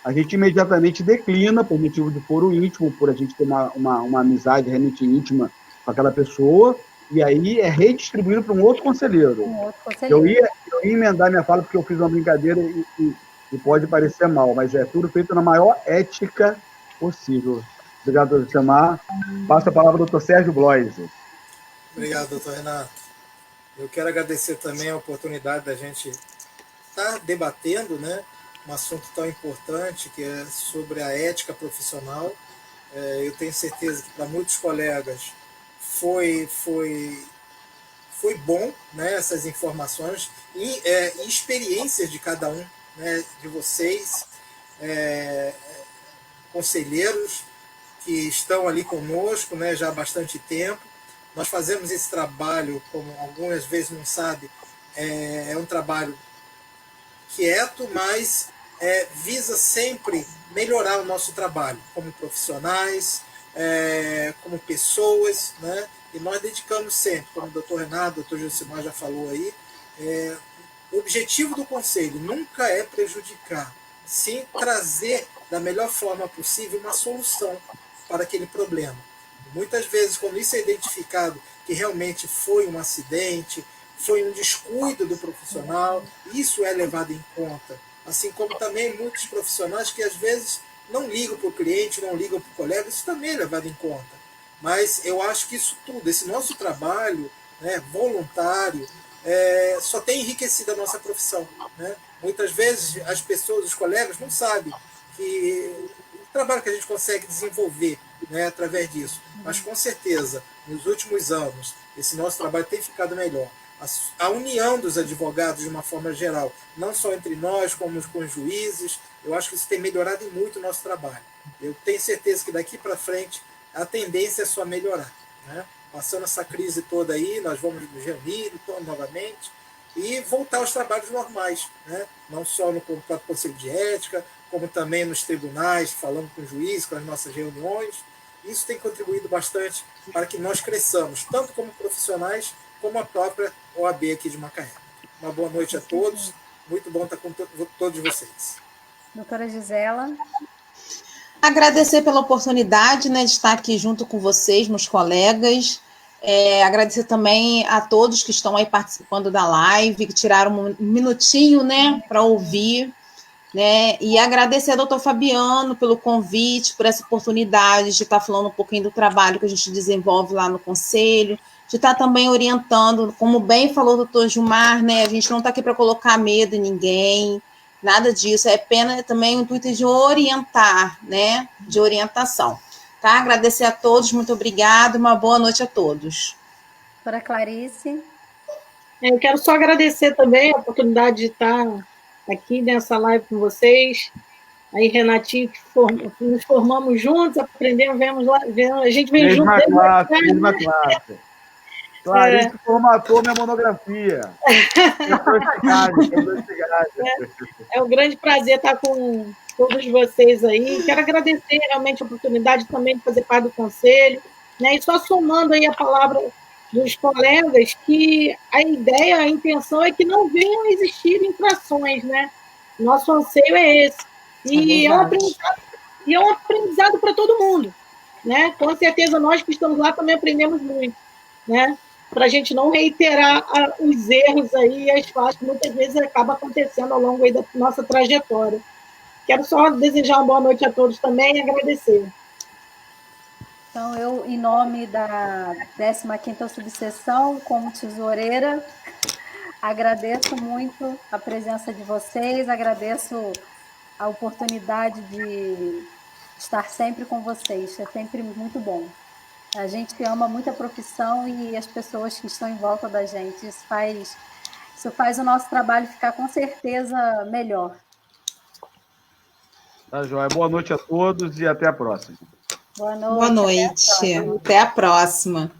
a gente imediatamente declina por motivo de foro íntimo, por a gente ter uma amizade realmente íntima com aquela pessoa, e aí é redistribuído para um outro conselheiro. Eu ia emendar minha fala porque eu fiz uma brincadeira e pode parecer mal, mas é tudo feito na maior ética possível. Obrigado, doutor Jucimar. Passo a palavra ao doutor Sérgio Bloise. Obrigado, doutor Renato. Eu quero agradecer também a oportunidade da gente estar debatendo, né, um assunto tão importante que é sobre a ética profissional. Eu tenho certeza que para muitos colegas foi bom, né, essas informações e experiências de cada um, né, de vocês. conselheiros que estão ali conosco, né, já há bastante tempo. Nós fazemos esse trabalho, como algumas vezes não sabe, é um trabalho quieto, mas visa sempre melhorar o nosso trabalho, como profissionais, como pessoas, né? E nós dedicamos sempre, como o doutor Renato, o doutor Josimar já falou aí, o objetivo do Conselho nunca é prejudicar, sim trazer da melhor forma possível uma solução para aquele problema. Muitas vezes, quando isso é identificado que realmente foi um acidente, foi um descuido do profissional, isso é levado em conta. Assim como também muitos profissionais que às vezes não ligam para o cliente, não ligam para o colega, isso também é levado em conta. Mas eu acho que isso tudo, esse nosso trabalho, né, voluntário, só tem enriquecido a nossa profissão, né? Muitas vezes as pessoas, os colegas, não sabem que o trabalho que a gente consegue desenvolver, né, através disso. Mas com certeza, nos últimos anos, esse nosso trabalho tem ficado melhor. A união dos advogados, de uma forma geral, não só entre nós, como com os juízes, eu acho que isso tem melhorado muito o nosso trabalho. Eu tenho certeza que daqui para frente a tendência é só melhorar, né? Passando essa crise toda aí, nós vamos nos reunir novamente e voltar aos trabalhos normais, né? Não só no próprio Conselho de Ética, como também nos tribunais, falando com o juiz, com as nossas reuniões. Isso tem contribuído bastante para que nós cresçamos, tanto como profissionais, como a própria OAB aqui de Macaé. Uma boa noite a todos, muito bom estar com todos vocês. Doutora Gisela. Agradecer pela oportunidade, né, de estar aqui junto com vocês, meus colegas. Agradecer também a todos que estão aí participando da live, que tiraram um minutinho, né, para ouvir, né, e agradecer ao doutor Fabiano pelo convite, por essa oportunidade de estar falando um pouquinho do trabalho que a gente desenvolve lá no Conselho, de estar também orientando, como bem falou o doutor Gilmar, né, a gente não está aqui para colocar medo em ninguém, nada disso, é apenas também o intuito de orientar, né, de orientação. Tá? Agradecer a todos, muito obrigada, uma boa noite a todos. Doutora Clarice. Eu quero só agradecer também a oportunidade de estar aqui nessa live com vocês. Aí, Renatinho, que nos formamos juntos, aprendemos, a gente vem junto. Mesma classe. Clarice formatou minha monografia. É um grande prazer estar com todos vocês aí. Quero agradecer realmente a oportunidade também de fazer parte do Conselho, né? E só somando aí a palavra dos colegas, que a ideia, a intenção é que não venham a existir infrações, né? Nosso anseio é esse. E é um aprendizado para todo mundo, né? Com certeza nós que estamos lá também aprendemos muito, né? Para a gente não reiterar os erros aí e as falhas que muitas vezes acaba acontecendo ao longo aí da nossa trajetória. Quero só desejar uma boa noite a todos também e agradecer. Então, eu, em nome da 15ª subseção, como tesoureira, agradeço muito a presença de vocês, agradeço a oportunidade de estar sempre com vocês, é sempre muito bom. A gente ama muito a profissão e as pessoas que estão em volta da gente. Isso faz o nosso trabalho ficar, com certeza, melhor. Tá, joia. Boa noite a todos e até a próxima. Boa noite. Boa noite. Até a próxima.